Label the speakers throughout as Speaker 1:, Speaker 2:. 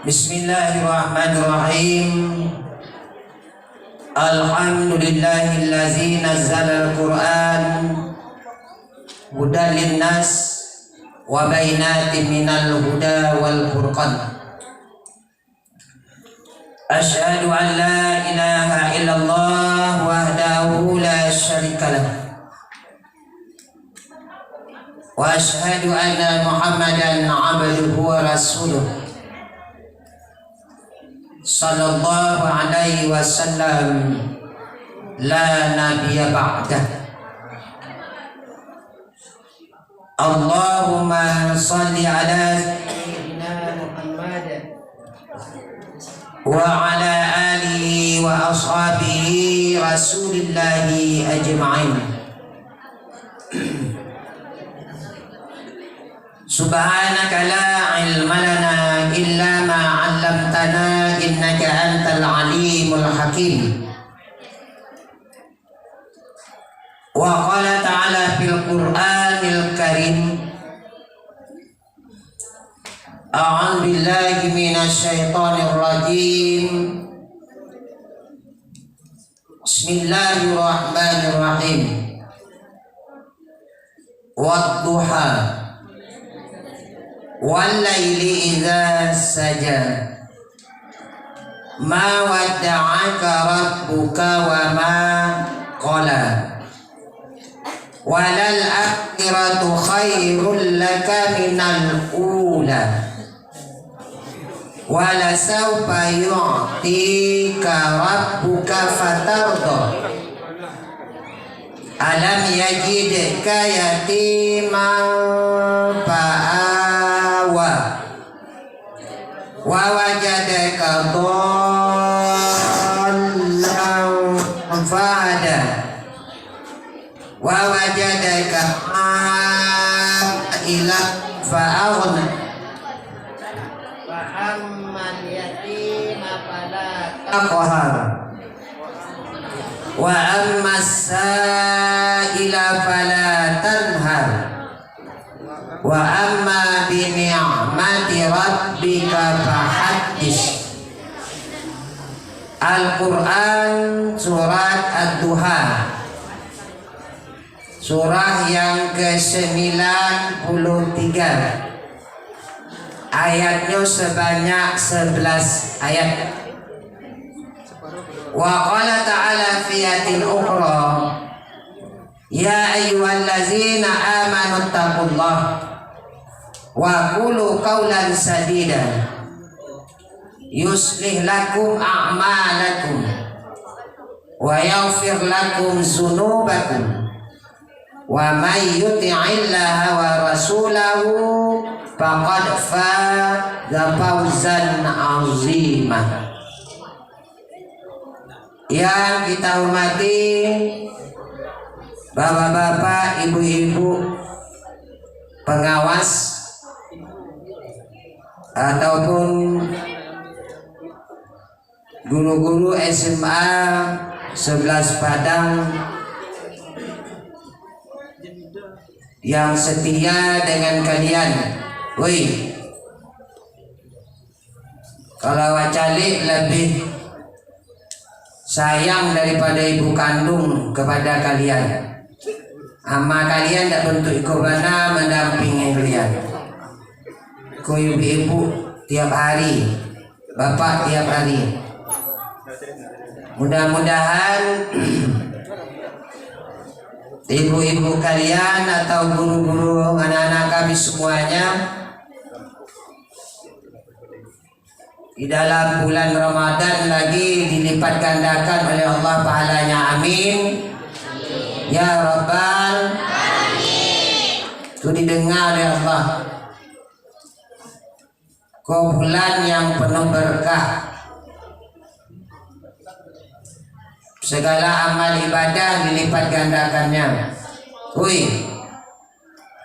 Speaker 1: Bismillahirrahmanirrahim. Alhamdulillahillazi nazzala al-Qur'an hudan linnas wa bainatin minal huda wal furqan. Asyhadu an la ilaha illallah wahdahu la syarika lah. Wa asyhadu anna Muhammadan abduhu wa rasuluh. Sallallahu alaihi wasallam la nabiyya ba'dah. Allahumma salli ala sayyidina Muhammad wa ala alihi wa ashabihi rasulillahi ajma'in. Subhanaka la ilma lana illa ma 'allamtana innaka antal alimul hakim. Wa qala ta'ala fil Qur'anil Karim, a'udzu billahi minasy syaithanir rajim. Bismillahirrahmanirrahim. Wadduha wal-laili idza saja, ma wadda'aka rabbuka wa ma qala, walal akhiratu khairul laka minal ula, wala sawfa yu'tika rabbuka fatarda, alam yajidka yatiman fa'awa, wa wajadaka dhallan fahada, wa wajadaka ila fa'aghna, wa ammal yatima fala taqhar, wa ammas sa'ila fala tanhar, wa amma bi ni'mati rabbika fahaddits. Al-Quran surat Ad-Duha, surah yang ke-93, ayatnya sebanyak 11 ayat. Wa qala ta'ala fi ayatin ukhra, ya ayyuhallazina amanu taqullah wa qulu qawlan sadida yuslih lakum a'malakum wa yaghfir lakum dzunubakum, wa may yuti'illaha wa rasulahu faqad faza fawzan 'azima. Yang kita hormati bapak-bapak, ibu-ibu pengawas ataupun guru-guru SMA 11 Padang yang setia dengan kalian. Woi, kalau wacalik lebih sayang daripada ibu kandung kepada kalian. Ama kalian tak bentuk ikobana mendampingi kalian. Ko ibu tiap hari, bapak tiap hari. Mudah-mudahan ibu-ibu kalian atau guru-guru anak-anak kami semuanya di dalam bulan Ramadan lagi dilipat gandakan oleh Allah pahalanya. Amin ya Rabbal Alamin. Itu didengar oleh Allah. Kau bulan yang penuh berkah, segala amal ibadah dilipat gandakannya. Wih,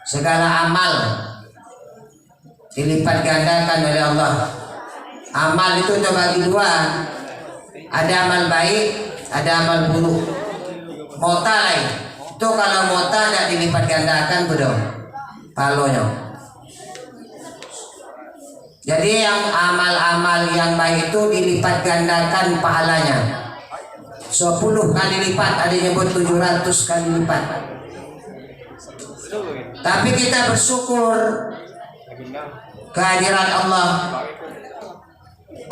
Speaker 1: segala amal dilipat gandakan oleh Allah. Amal itu terbagi dua, ada amal baik, ada amal buruk. Mota lain itu, kalau mota tidak dilipat gandakan bedong palonya. Jadi yang amal-amal yang baik itu dilipat gandakan pahalanya 10 kali lipat, ada yang nyebut 700 kali lipat. Tapi kita bersyukur kehadiran Allah.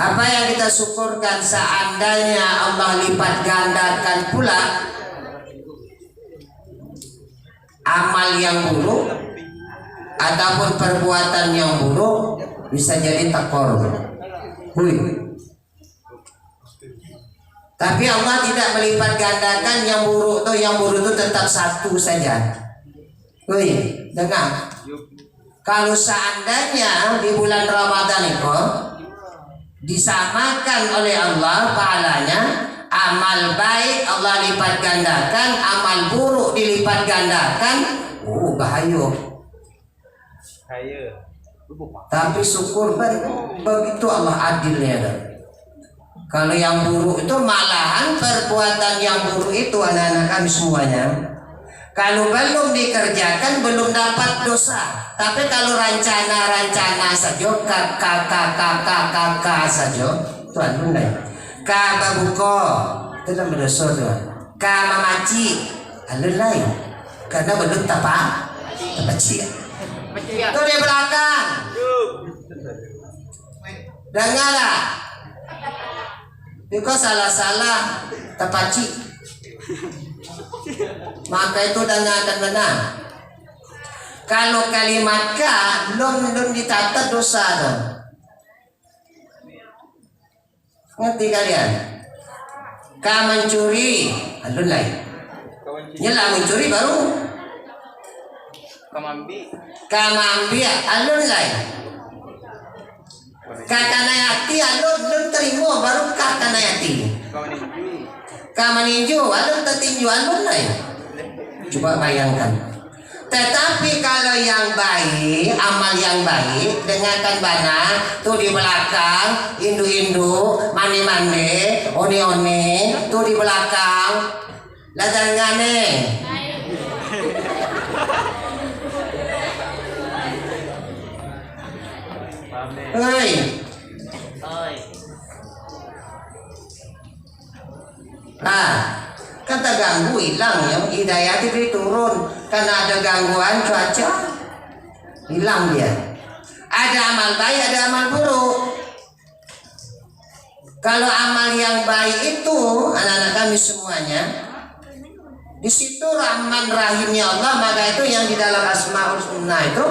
Speaker 1: Apa yang kita syukurkan, seandainya Allah lipat gandakan pula amal yang buruk ataupun perbuatan yang buruk, bisa jadi takor. Tapi Allah tidak melipat gandakan yang buruk itu tetap satu saja. Dengar. Kalau seandainya di bulan Ramadan itu disamakan oleh Allah pahalanya, amal baik Allah lipat gandakan, amal buruk dilipat gandakan, bahaya. Tapi syukur begitu Allah adilnya. Kalau yang buruk itu malahan perbuatan yang buruk itu anak-anak kami semuanya, kalau belum dikerjakan belum dapat dosa. Tapi kalau rencana-rencana saja, kakak saja, Tuhan bunda. Kababuko itu dalam berdosa Tuhan. Kamamaci alun lain, karena belum tapaci. Itu di belakang. Dengarlah. Jika salah-salah tapaci, maka itu dengarkan benar. Kalau kalimat ka belum ditata dosa dong. Ngerti kalian? Ka mencuri, alun lain. Nyala mencuri baru. Kamambi, alun lain. Kakanayati alun terima baru kakanayati. Kamaninju alun tertinju alun lain. Coba bayangkan. Tetapi kalau yang baik, amal yang baik, dengarkan bana, tuh di belakang, indu-indu, mane-mane, one-one, tuh di belakang, ladang ngane. Hei. Nah, kata ganggu hilang ya, hidayah itu turun karena ada gangguan cuaca, hilang dia. Ada amal baik, ada amal buruk. Kalau amal yang baik itu anak-anak kami semuanya, di situ Rahman Rahimnya Allah, maka itu yang di dalam Asmaul Husna itu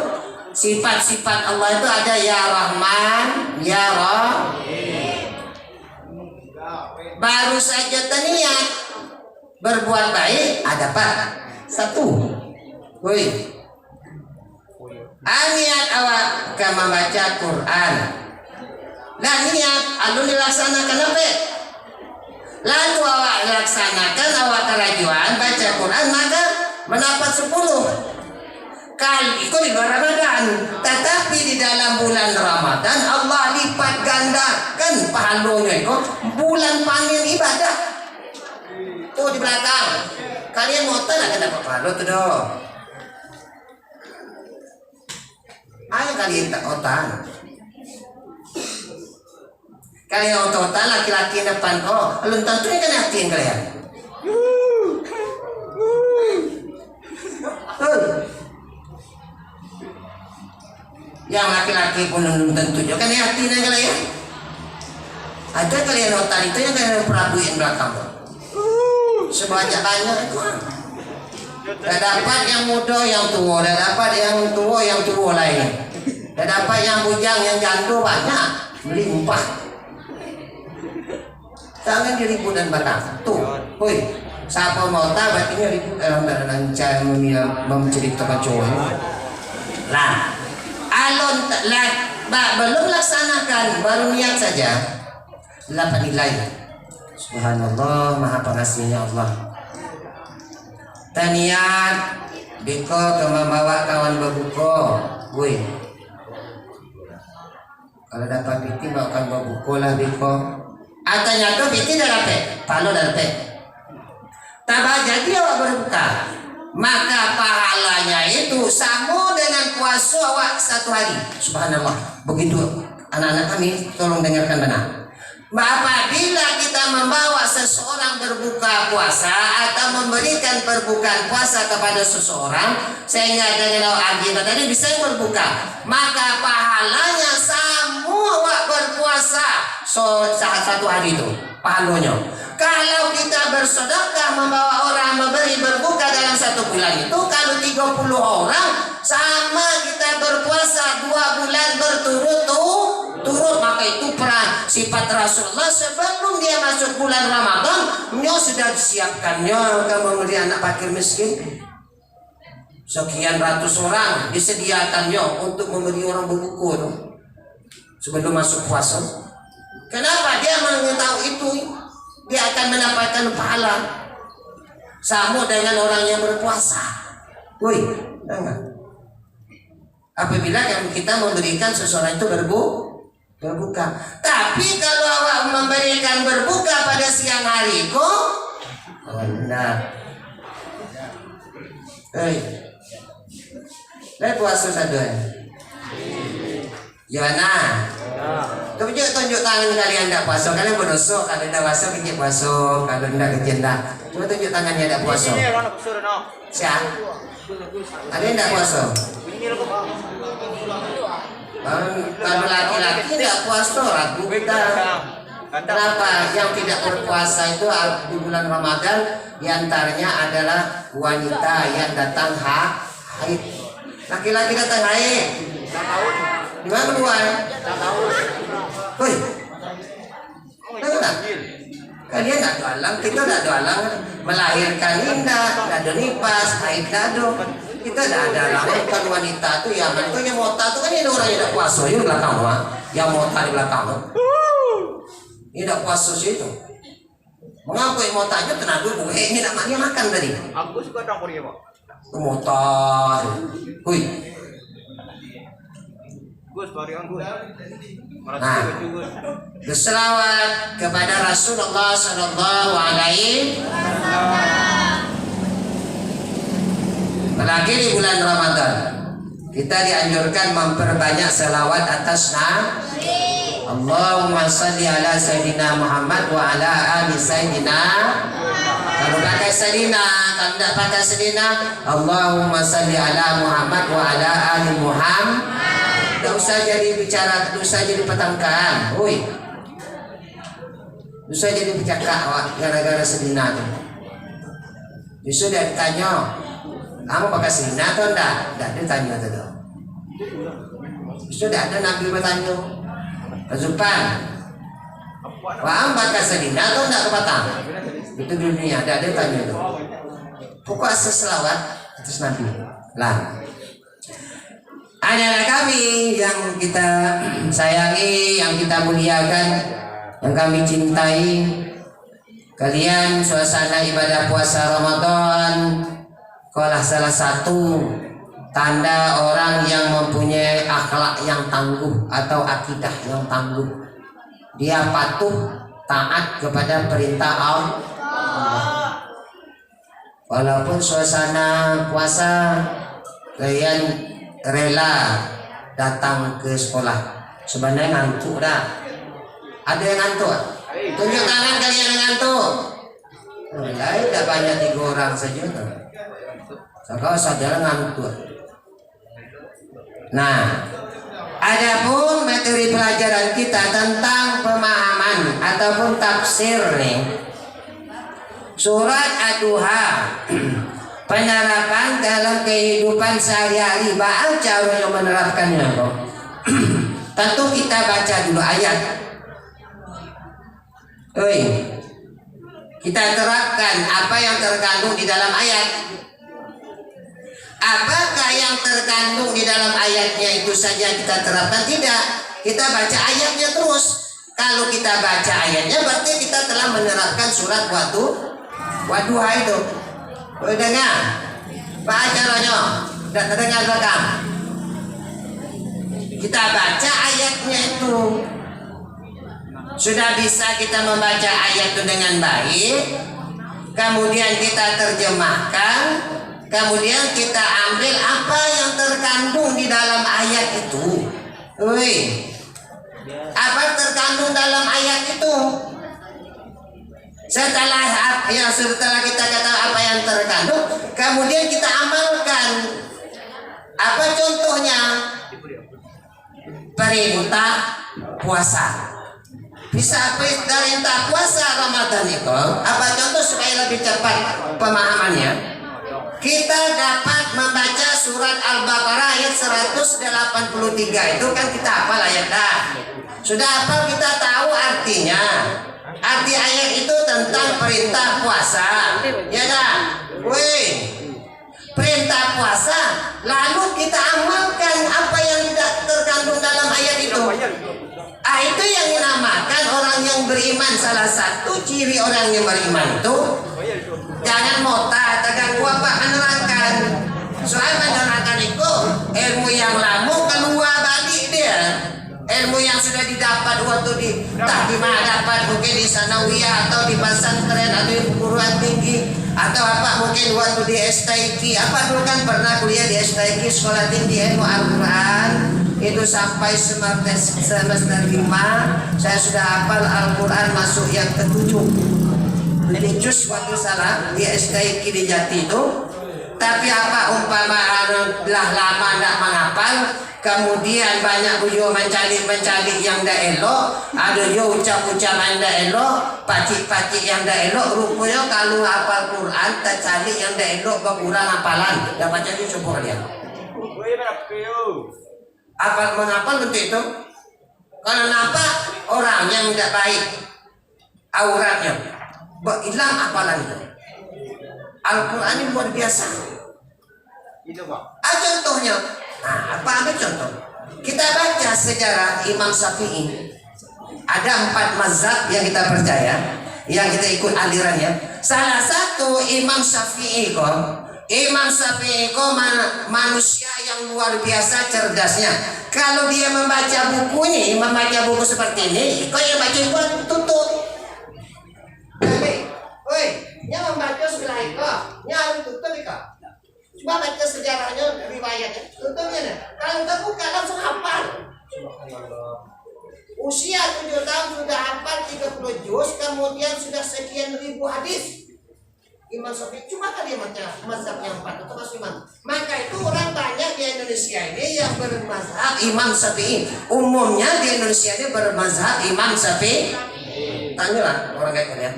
Speaker 1: sifat-sifat Allah itu ada ya Rahman, ya Rahim. Baru saja niat berbuat baik ada apa? Satu. Niat awak kama baca Quran. Nah niat alun dilaksanakan apa? Lalu awak laksanakan awak kerajuan baca Quran maka mendapat 10 kali itu di luar Ramadan. Tetapi di dalam bulan Ramadan Allah lipat gandakan pahalanya itu bulan panen ibadah. Tuh di belakang. Kalian mau tahu nak dapat pahala tuh dong. Ayo kalian tak otak. Kalian otak laki-laki depan alun tentunya kan yakin kalian. Yang laki-laki pun belum tentu juga kan yakin kalian. Ada kalian otak itu yang kalian perabuin belakang. Sebanyak banyak itu. Tidak dapat yang muda yang tua, tidak dapat yang tua lain. Tidak dapat yang bujang yang janda banyak. Beli umpah. Jangan diribut dan batang. Tuh, siapa mau tahu berarti ribut dalam cara menceritakan cowok. Lah, alon belum laksanakan, baru niat saja. Dapat nilai. Subhanallah, maha pengasihnya Allah. Taniat biko membawa kawan berbuko, gue. Kalau dapat piti bawakan berbuko lah biko. Atanya tuh piti dah dapat, palo dah dapat. Tabah jadi awak berbuka, maka pahalanya itu sama dengan puasa awak 1 hari. Subhanallah, begitu anak-anak kami tolong dengarkan benar. Apabila kita membawa seseorang berbuka puasa atau memberikan perbukaan puasa kepada seseorang sehingga dengan agenda tadi bisa berbuka, maka pahalanya semua berpuasa satu hari itu pahalanya. Kalau kita bersedekah membawa orang memberi berbuka dalam 1 bulan itu, kalau 30 orang sama kita berpuasa 2 bulan berturut-turut, maka itu peran sifat Rasulullah sebelum dia masuk bulan Ramadan, dia sudah disiapkannya akan memberi anak fakir miskin. Sekian ratus orang disediakannya untuk memberi orang berbuka sebelum masuk puasa. Kenapa dia mengetahui itu? Dia akan mendapatkan pahala sama dengan orang yang berpuasa. Woi, dengar. Apabila kita memberikan seseorang itu berbuka. Tapi kalau awak memberikan berbuka pada siang hari kok, nah, puasa saja. Gimana? Tunjuk tangan kalian tidak puasa. Kalian berdosa. Kalau tidak puasa kecil puasa. Kalau tidak kecil tidak. Coba tunjuk tangannya tidak puasa. Siap? Ada yang tidak puasa? Kalau laki-laki tidak puasa ragu kita. Kenapa? Yang tidak berpuasa itu di bulan Ramadan diantaranya adalah wanita yang datang haid. Laki-laki datang haid. Di mana keluar? Woi, kalian tak doalang, kita tak doalang. Melahirkan indah, ada nipas, haid ada. Kita tak ada halangan. Kan wanita tu yang itu yang mota tu kan ini orang yang tak puasa di belakang mah, yang mota di belakang tu. Ini tak puasa situ. Mengapa yang motanya tenaga bu? Ini nak makan tadi.
Speaker 2: Aku suka campur ya pak.
Speaker 1: Mota, woi. Nah, berselawat kepada Rasulullah Sallallahu Alaihi Wasallam. Apalagi di bulan Ramadan, kita dianjurkan memperbanyak selawat atas Nabi. Allahumma salli ala Sayyidina Muhammad wa ala ali Sayyidina. Kalau pakai Sayyidina, kalau tidak pakai Sayyidina, Allahumma salli ala Muhammad wa ala ali Muhammad. Tak usah jadi bicara, tak usah jadi petangkaan. Oi, tak usah jadi bercakap gara-gara Sayyidina tu. Justru dia ditanya, kamu pakai Sayyidina atau enggak? Enggak, dia tanya tu. Justru dia ada Nabi bertanya, Zupan, kamu pakai Sayyidina atau enggak ke Batam? Itu dunia, dia tanya tu. Pokok seselawat atas Nabi lah. Anak-anak kami yang kita sayangi, yang kita muliakan, yang kami cintai, kalian suasana ibadah puasa Ramadan kalah salah satu tanda orang yang mempunyai akhlak yang tangguh atau akidah yang tangguh. Dia patuh taat kepada perintah Allah. Walaupun suasana puasa, kalian rela datang ke sekolah. Sebenarnya ngantuk dah. Ada yang ngantuk? Tunjuk tangan kalian yang ngantuk. Lain tak banyak 3 orang saja. Kau sadar ngantuk. Nah, adapun materi pelajaran kita tentang pemahaman ataupun tafsir nih, surat Ad-Duha. Penerapan dalam kehidupan sehari-hari. Bagaimana cara menerapkannya kok? Tentu kita baca dulu ayat. Kita terapkan apa yang terkandung di dalam ayat. Apakah yang terkandung di dalam ayatnya itu saja kita terapkan? Tidak. Kita baca ayatnya terus. Kalau kita baca ayatnya berarti kita telah menerapkan surat Wadduha itu. Boleh dengar? Pak caranya? Tidak terdengar rekam. Kita baca ayatnya itu. Sudah bisa kita membaca ayat itu dengan baik. Kemudian kita terjemahkan. Kemudian kita ambil apa yang terkandung di dalam ayat itu. Apa terkandung dalam ayat itu? Setelah kita kata apa yang terkandung, kemudian kita amalkan. Apa contohnya? Perintah puasa. Bisa perintah puasa Ramadan itu. Apa contoh supaya lebih cepat pemahamannya? Kita dapat membaca surat Al-Baqarah ayat 183 itu kan kita hafal ayatnya. Sudah hafal, kita tahu artinya. Arti ayat itu tentang perintah puasa. Ya kan? Wih, perintah puasa. Lalu kita amalkan apa yang tidak terkandung dalam ayat itu. Itu yang dinamakan orang yang beriman. Salah satu ciri orang yang beriman itu jangan mota, tegang apa menerangkan. Soal menerangkan itu ilmu yang lama keluar balik dia. Ilmu yang sudah didapat waktu di tahbimah dapat mungkin di sanawiyah atau di pesantren atau di perguruan tinggi atau apa mungkin waktu di STIQ apa dulu kan pernah kuliah di STIQ sekolah tinggi ilmu Al-Quran itu sampai semester 5 saya sudah hafal Al-Quran masuk yang ke-7 jadi juz waktu salah di STIQ di Jati itu. Tapi apa umpama lah lama tidak menghafal, kemudian banyak beliau mencari yang tidak elok, ada yo ucap-ucap yang tidak elok, pacik-pacik yang tidak elok, rupanya kalau hafal Quran tercari yang tidak elok berkurang hafalan. Dapat jadi coba kalian. Hafal menghafal bentuk itu. Kalau nampak orang yang tidak baik auratnya, hilang hafalan itu. Al-Quran ini luar biasa. Contohnya, apa ambil contoh? Kita baca sejarah Imam Syafi'i. Ada 4 mazhab yang kita percaya, yang kita ikut alirannya. Salah satu Imam Syafi'i manusia yang luar biasa cerdasnya. Kalau dia membaca bukunya, membaca buku seperti ini, kau yang baca buku tutup. Woi, yang membaca sebelah itu, yang tutup itu. Coba baca sejarahnya, riwayatnya, tutupnya nih. Kalau tak buka langsung hafal. Usia 7 tahun sudah hafal 30 juz, kemudian sudah sekian ribu hadis. Imam Syafi'i cuma tadi macam mazhab yang 4 itu Mas Imam. Maka itu orang banyak di Indonesia ini yang bermazhab Imam Syafi'i. Umumnya di Indonesia ini bermazhab Imam Syafi'i. Tanyalah orang kayak kalian.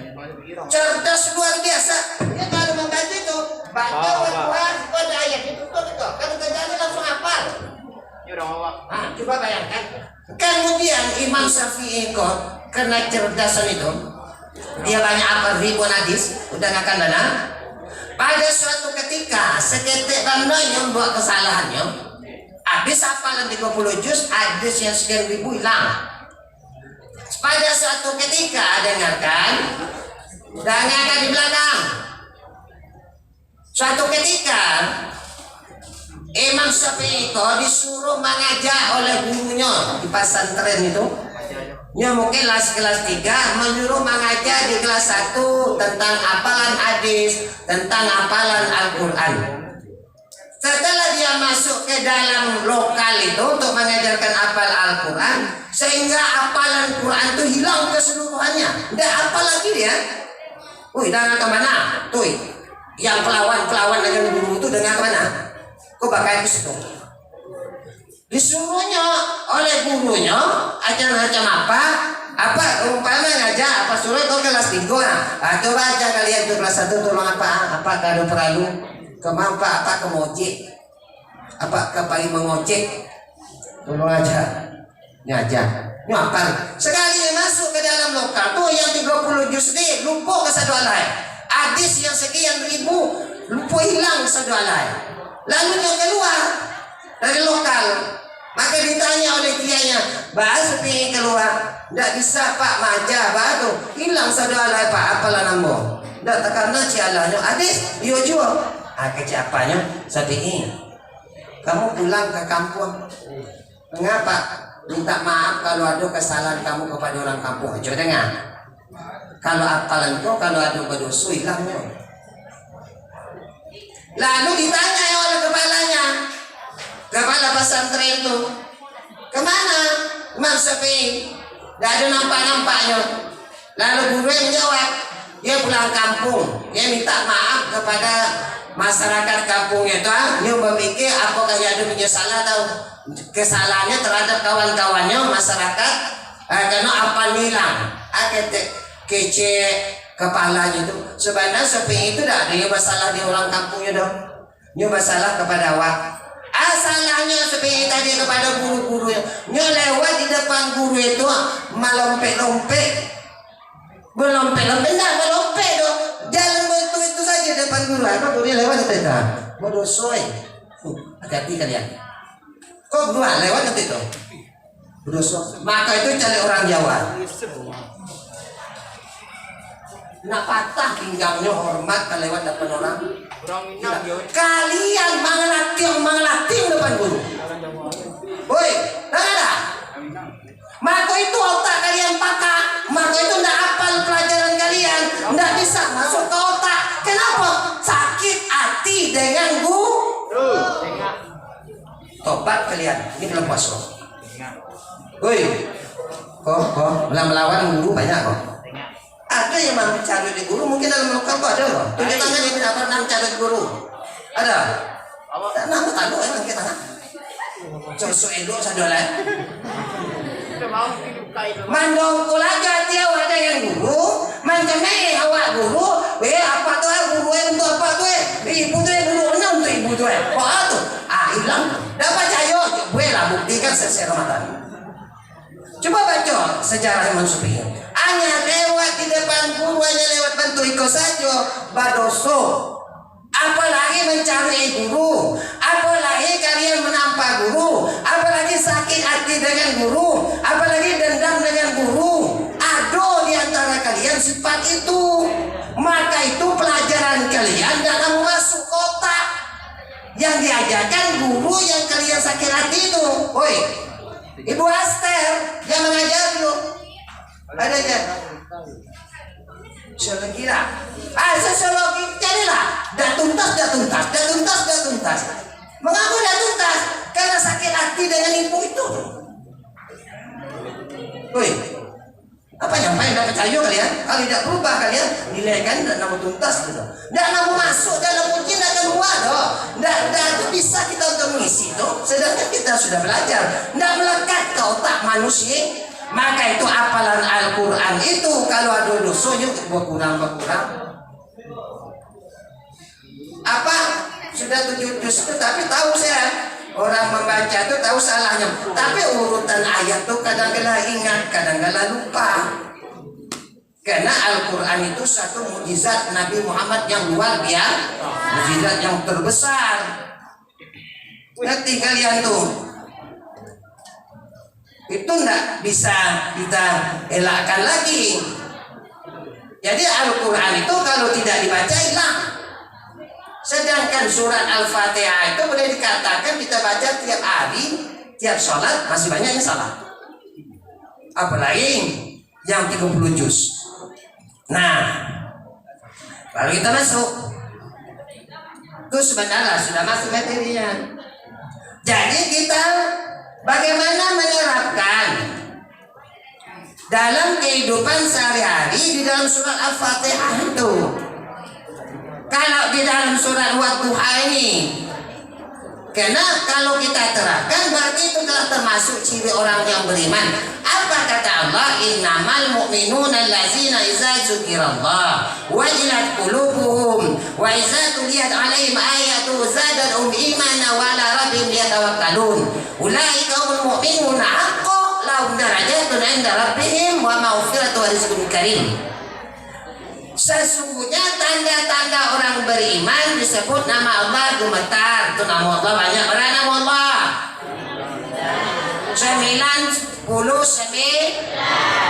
Speaker 1: Cerdas luar biasa. Dia kalau membaca itu baca Al-Quran pada ayat itu tuh itu. Kalau terjadi langsung hafal. Coba bayangkan. Kemudian Imam Syafi'i karena cerdasan itu dia banyak hafal ribuan hadis, udah akan dana. Pada suatu ketika seketik ramai yang buat kesalahannya, habis hafalan 30 juz, hadis yang sekian ribu hilang. Pada suatu ketika dengarkan di belakang. Suatu ketika Imam Syafi'i disuruh mengajar oleh gurunya di pesantren itu. Ya mungkin kelas 3 menyuruh mengajar di kelas 1 tentang hafalan hadis, tentang hafalan Al-Quran. Setelah dia masuk ke dalam lokal itu untuk mengajarkan hafal Al-Quran, sehingga hafalan Quran itu hilang keseluruhannya. Tidak hafal lagi dia. Dengar ke mana? Tuh, yang pelawan dengan guru itu dengar ke mana? Kok bakal ke situ? Disuruhnya oleh gurunya ajar macam apa umpama ngajar apa suruh kau kelas 3 coba aja kalian tuh kelas 1 tolong apa kado perlu kemampa apa kemojek apa kepaling mengojek tolong aja ngajar nyapar sekali masuk ke dalam lokal tuh yang 30 juz ini lupa ke satu alai hadis yang sekian ribu lupa hilang satu alai lalu yang keluar dari lokal. Maka ditanya oleh kiainya, bahas pengen keluar, tidak bisa Pak maja, baru hilang saudara Pak, apalah nambah, tidak karena cialanya, adis, yo jual, keciapanya, Syafi'i, kamu pulang ke kampung, mengapa? Minta maaf kalau ada kesalahan kamu kepada orang kampung, coba dengar, kalau apalan kau, kalau ada berdosa hilangnya. Lalu ditanya oleh kepalanya. Kepala pesantren itu kemana? Imam sepi, tidak ada nampak-nampaknya. Lalu guru yang menjawab, dia pulang kampung, dia minta maaf kepada masyarakat kampungnya itu. Dia berpikir apakah dia ada penyesalan atau kesalahannya terhadap kawan-kawannya masyarakat, karena apa nilang, kece kepalanya itu. Sebenarnya sepi itu tidak ada masalah di orang kampungnya dong. Ini masalah kepada awak. Salahnya seperti tadi kepada guru-gurunya. Nyo lewat di depan guru itu melompet-lompet. Melompet-lompet, enggak melompet dong. Jalan itu saja depan guru. Apa guru lewat itu tak? Berdosoi. Hati-hati kalian. Kok gua lewat itu? Berdosoi. Maka itu cari orang Jawa. Nak patah pinggangnya hormat kalau lewat depan orang. Kalian mengelatih depan guru. Woi, ada. Maka itu otak kalian pakai. Maka itu tidak hafal pelajaran kalian, tidak bisa masuk ke otak. Kenapa? Sakit hati dengan guru. Tobat kalian. Ini belum puasa. Woi, kok melawan guru banyak kok. Ada yang mau mencari di guru, mungkin dalam lokal ada loh. Tunjuk tangan yang tidak pernah mencari guru. Ada? Tak nama tak ada yang kita nak. Cosok edok sadolah. Mandong kulaga dia ada yang guru, mancamnya awak guru. Apa tu guru untuk apa tu? Ibu tu guru enam tu ibu tu. Apa tu? Hilang. Dapat cayo. Lah buktikan selesai Ramadan. Coba baca sejarah Imam Syafi'i. Hanya lewat di depan guru, hanya lewat bentuk ikut saja badoso. Apalagi mencari guru, apalagi kalian menampak guru, apalagi sakit hati dengan guru, apalagi dendam dengan guru. Ada di antara kalian sifat itu. Maka itu pelajaran kalian dalam masuk kotak. Yang diajarkan guru yang kalian sakit hati itu. Woi, Ibu Aster yang mengajar lu. Ada aja. Sosiologi lah. Sosiologi carilah. Dah tuntas. Mengapa dah tuntas? Karena sakit hati dengan ibu itu. Woi, apa nyampai dah percaya kalian? Kalau tidak berubah kalian, nilaikan dan nama tuntas gitu. Tidak nama masuk dalam ujian dan keluar doh. Tidak itu bisa kita untuk mengisi itu. Sedangkan kita sudah belajar. Tidak melekat ke otak manusia. Maka itu hafalan Al-Quran itu kalau ada dosanya berkurang. Apa? Sudah 7 juz itu, tapi tahu saya orang membaca itu tahu salahnya. Tapi urutan ayat itu kadang-kadang ingat, kadang-kadang lupa. Karena Al-Quran itu satu mukjizat Nabi Muhammad yang luar biasa, mukjizat yang terbesar. Ngerti kalian tuh? Itu tidak bisa kita elakkan lagi. Jadi Al-Quran itu kalau tidak dibaca hilang. Sedangkan surat Al-Fatihah itu boleh dikatakan kita baca tiap hari, tiap sholat masih banyak yang salah. Apalagi yang 30 juz. Nah, lalu kita masuk. Itu sebenarnya sudah masuk materinya. Jadi kita bagaimana menerapkan dalam kehidupan sehari-hari di dalam surat Al-Fatihah itu. Kalau di dalam surat Wadduha ini, karena kalau kita terapkan berarti itu telah termasuk ciri orang yang beriman. Apa kata Allah? Innamal mu'minuna allazina idza dzukirallah wajilat qulubuhum wa idza tuliyat alaihim ayatu zadatuhum imana wa ala rabbihim yatawakkalun. Ulaika humul mu'minuna haqqan lahum darajatun 'inda rabbihim wa maghfiratun wa rizqun karim. Sesungguhnya tanda-tanda orang beriman disebut nama Allah gemetar. Itu nama Allah banyak. Berapa nama Allah? 99.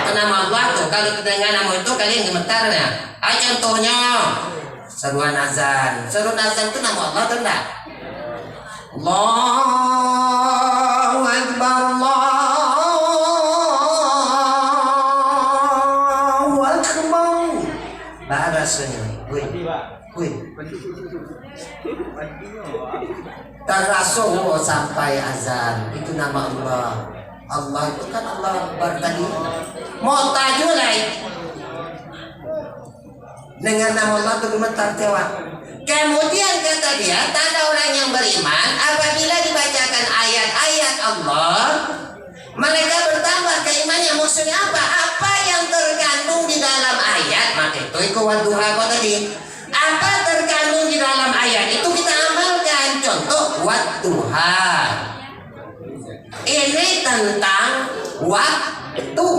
Speaker 1: Itu nama Allah tuh. Kalau kita dengar nama itu kalian gemetar ya. Contohnya seruan azan. Seruan azan itu nama Allah tuh enggak? Allahu Akbar, Allahu Akbar. Bahasanya, wih, terasa sampai azan itu nama Allah. Allah itu kan Allah Akbar tadi. Mu'tajulai dengan nama Allah itu gemetar tewa. Kemudian kata dia, tanda orang yang beriman apabila dibacakan ayat-ayat Allah, mereka bertambah keimanannya. Maksudnya apa? Apa yang terkandung di dalam ayat, maka itu wadduha kok tadi. Apa terkandung di dalam ayat itu kita amalkan. Contoh wadduha. Ini tentang waktu.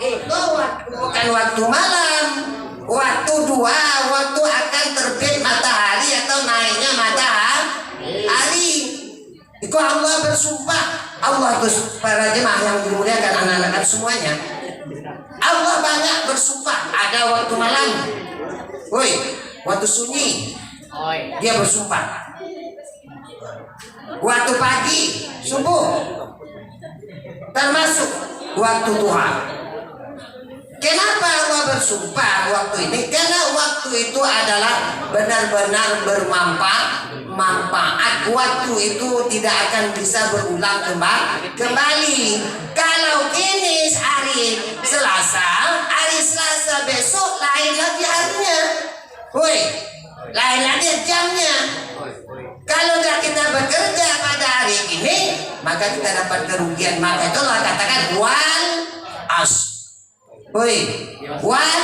Speaker 1: Itu waktu, bukan waktu malam. Waktu dua, waktu akan terbit matahari atau naiknya matahari. Itu Allah bersumpah. Allah itu para jemaah yang dimuliakan anak-anak semuanya. Allah banyak bersumpah. Ada waktu malam, woi, waktu sunyi, dia bersumpah. Waktu pagi, subuh, termasuk waktu duha. Kenapa Allah bersumpah waktu ini? Karena waktu itu adalah benar-benar bermanfaat. Waktu itu tidak akan bisa berulang kembali. Kalau ini hari Selasa besok lain lagi harinya. Woi, lain lagi jamnya. Kalau kita bekerja pada hari ini, maka kita dapat kerugian. Maka itu Allah katakan wal as. Woi, wal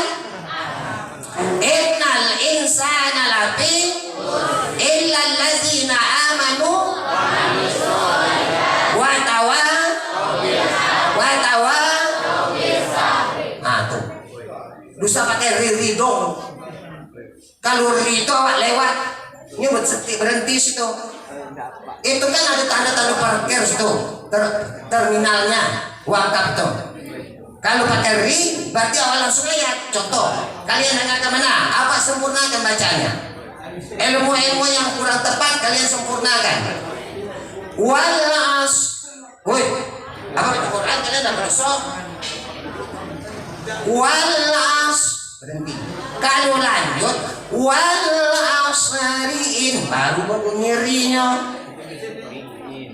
Speaker 1: innal insana lafi illa allazina amanu wa tawa. Nah tuh, bisa pakai riri dong. Kalau riri itu awak lewat, ini berhenti situ. Itu kan ada tanda-tanda parkir situ, terminalnya, wakaf tuh. Kalau pakai ri, berarti awal langsung lihat. Contoh, kalian nanya kemana? Apa sempurnakan bacanya? Ilmu-ilmu yang kurang tepat kalian sempurnakan. Walas, woi, apa itu Quran kalian dah berasal? Walas, berhenti. Kalau lanjut, walasriin, baru bunyi rinya.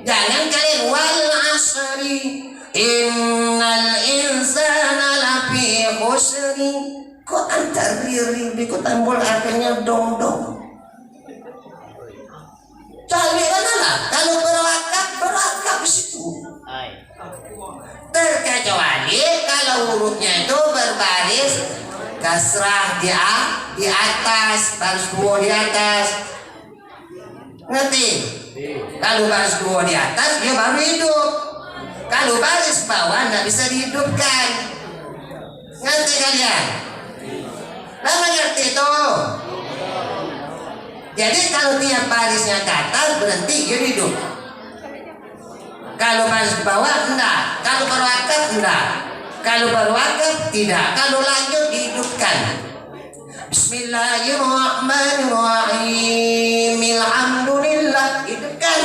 Speaker 1: Jangan kalian walasri. Innal insana lafi khusri. Kok antar riri kok tambul akhirnya dong. Cari lah. Kalau berwakaf di situ. Terkecuali kalau hurufnya itu berbaris kasrah di atas, baris dua di atas. Ngerti? Kalau baris dua di atas dia baru hidup. Kalau baris bawah nggak bisa dihidupkan. Ngerti kalian? Lama ngerti itu? Jadi kalau tiap barisnya ke atas berhenti dia hidup. Kalau baris bawah enggak. Kalau berwakaf enggak. Kalau berwakaf tidak. Kalau lanjut dihidupkan. Bismillahirrahmanirrahim. Alhamdulillah. Hidupkan.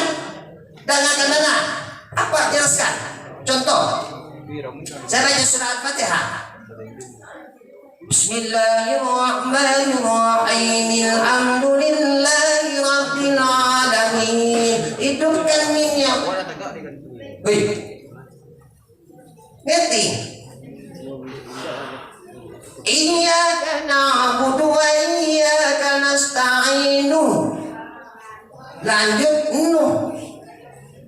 Speaker 1: Dengan kemana? Apa? Jelaskan. Contoh, saya baca surah Al-Fatihah. Bismillahirrahmanirrahim. Alhamdulillahi rabbil alamin. Hidupkan minyak. Ngerti? Iyyaka na'budu wa iyyaka nasta'inu. Lanjut nuh.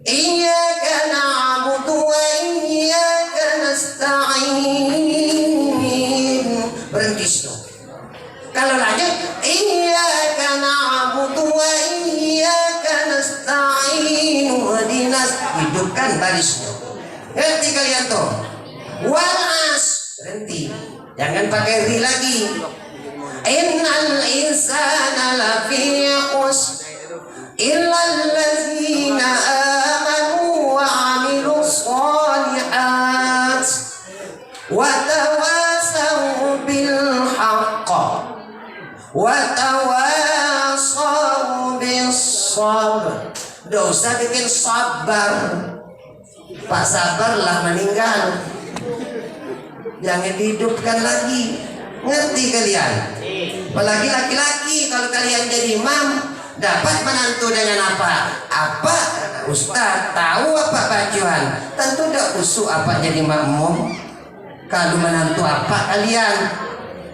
Speaker 1: Iyyaka na'budu wa iyyaka nasta'in. Berhenti situ. Kalau lanjut iyyaka na'budu wa iyyaka nasta'in. Hidupkan barisnya. Ngerti kalian tuh? Walas. Berhenti. Jangan pakai ri lagi. Innal insana lafi khusr illa allazina amanu wa amilus shalihat wa tawasaw bil haqq wa tawasaw bis sabr. Dosa bikin sabar. Pak sabarlah meninggal. Jangan dihidupkan lagi. Ngerti kalian? Apalagi laki-laki, kalau kalian jadi imam, Dapat menantu dengan apa? Apa Ustaz tahu apa bajuan? Tentu tidak usuk apa jadi makmum. Kalau menantu apa kalian?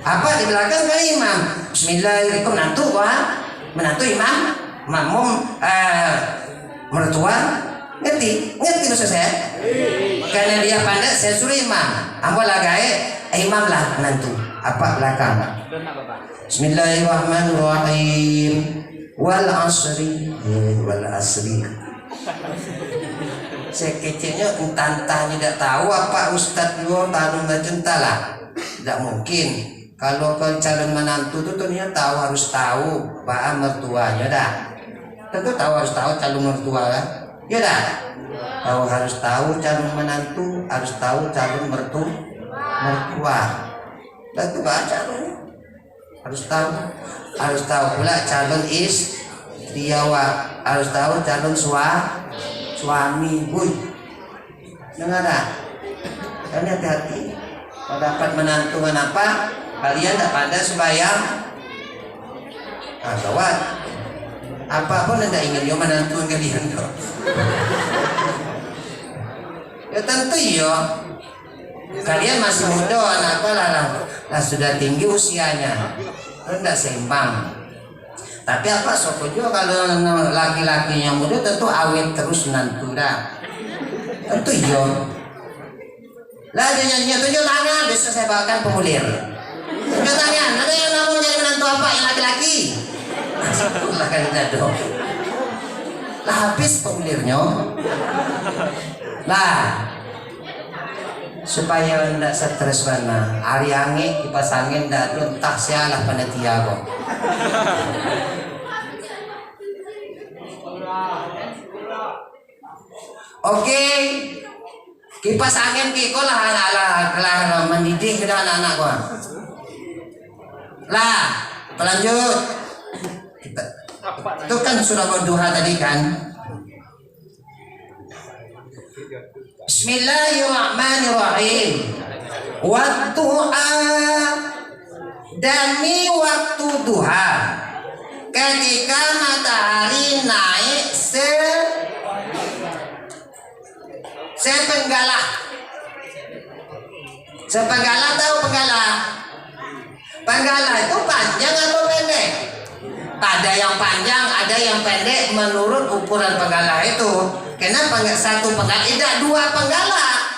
Speaker 1: Apa di belakang kan imam? Bismillahirrahmanirrahim. Menantu wah, menantu imam, makmum mertua. Ngerti maksud saya? Karena dia pandai saya suruh imam. Ambo lagai imam lah menantu. Apa belakang? Bismillahirrahmanirrahim. Wal asri saya kecilnya entah tidak tahu apa Ustadz yo tanum lah tidak mungkin. Kalau ke calon menantu itu ternyata harus tahu pak mertuanya dah, tentu harus tahu calon mertua kan ya dah, harus tahu calon menantu, harus tahu calon mertua tentu baca harus tahu pula calon istri awak, harus tahu calon suami boy. Dengar tak? Kalian hati-hati. Kalau dapat menantu kenapa? Kalian tak pada sembahyang. Kawan. Apapun anda ingin dia menantu kalian tu. Ya tentu ya. Kalian masih muda, anak lah sudah tinggi usianya. Tidak seimbang. Tapi apa soko juga kalau laki-laki yang muda tentu awet terus menantu dah. Tentu iya. Lah jangan tunjuk tangan, besok saya bawakan pemulir. Tunjuk tangan, ada yang mau jadi menantu apa yang laki-laki? Lah kan dong. Lah habis pemulirnya. Lah supaya tidak stres mana hari angin kipas angin dah tu entah sialah panitia kok. Oke, kipas angin kiko lah ala mendidik kita anak-anak gua. Lah pelanjut kita itu kan sudah berdoa tadi kan. Bismillahirrahmanirrahim. Wadduha, demi waktu duha, ketika matahari naik sepenggalah. Sepenggalah tahu penggalah? Penggalah itu panjang atau pendek? Ada yang panjang, ada yang pendek menurut ukuran penggalah itu. Kenapa nggak satu penggalah? Tidak dua penggalah.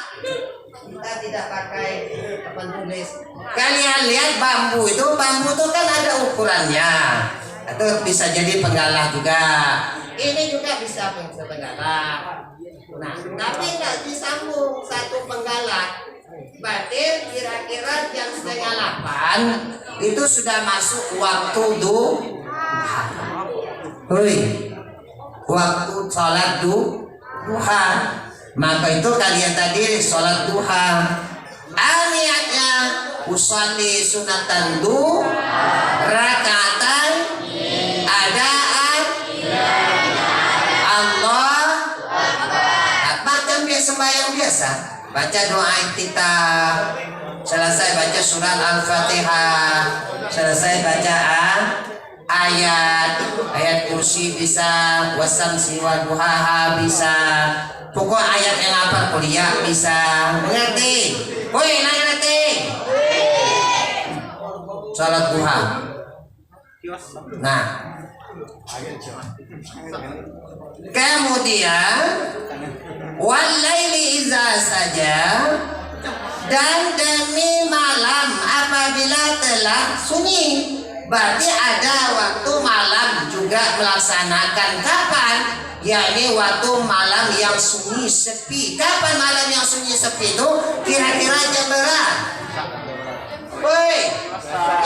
Speaker 1: Kita tidak pakai apa tulis. Kalian lihat bambu itu kan ada ukurannya. Itu bisa jadi penggalah juga. Ini juga bisa penggalah. Nah, tapi tidak disambung satu penggalah. Berarti kira-kira jam 7:30 itu sudah masuk waktu duha. Waktu sholat duha. Maka itu kalian tadi sholat duha. Niatnya usolli sunatan rakatan adaan Allah. Macam biasa sembahyang biasa. Baca doa iftitah, selesai baca surat Al-Fatihah, selesai bacaan ayat kursi bisa, wasamsi wa duhaha bisa, pokok ayat yang apa kuliah bisa. Mengerti? Woi, ngerti? Salat duha. Nah, kemudian walaili iza saja, dan demi malam apabila telah sunyi. Berarti ada waktu malam juga melaksanakan kapan? Yakni waktu malam yang sunyi sepi. Kapan malam yang sunyi sepi itu? Kira-kira jam berapa? Woi,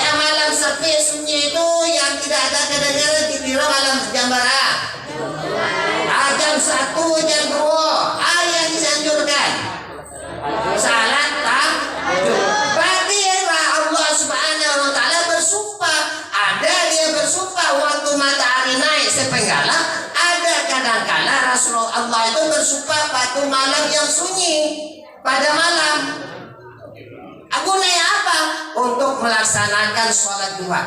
Speaker 1: yang malam sepi sunyi itu yang tidak ada kedengaran kira-kira malam jam berapa? Jam 1, jam 2. Yang disanjurkan salat tahajud. Berarti Allah Subhanahu wa taala bersumpah. Ada dia bersumpah waktu matahari naik sepenggalah. Ada kadang-kala Rasulullah itu bersumpah pada malam yang sunyi. Pada malam. Gunanya apa? Untuk melaksanakan sholat duha.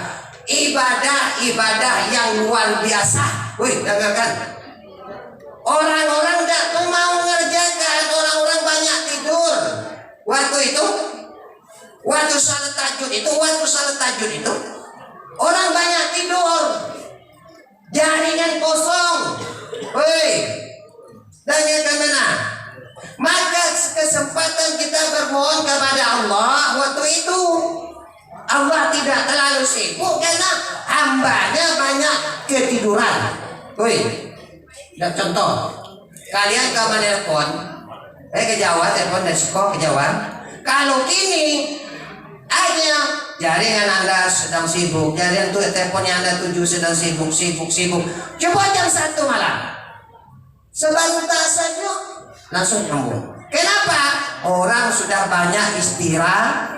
Speaker 1: ibadah yang luar biasa. Wih, dengarkan. Orang-orang tidak mau mengerjakan, orang-orang banyak tidur. Waktu salat tahajud itu, orang banyak tidur. Jaringan kosong. Woi, dengarkan mana? Maka kesempatan kita bermohon kepada Allah waktu itu. Allah tidak terlalu sibuk karena hambanya banyak ketiduran. Woi. Dan contoh, kalian kalau menelpon, ke Jawa, telepon dari Siko ke Jawa. Kalau kini aja jaringan Anda sedang sibuk, jaringan teleponnya Anda tuju sedang sibuk. Coba jam 1 malam, sebentar saja langsung nyambung. Kenapa? Orang sudah banyak istirahat,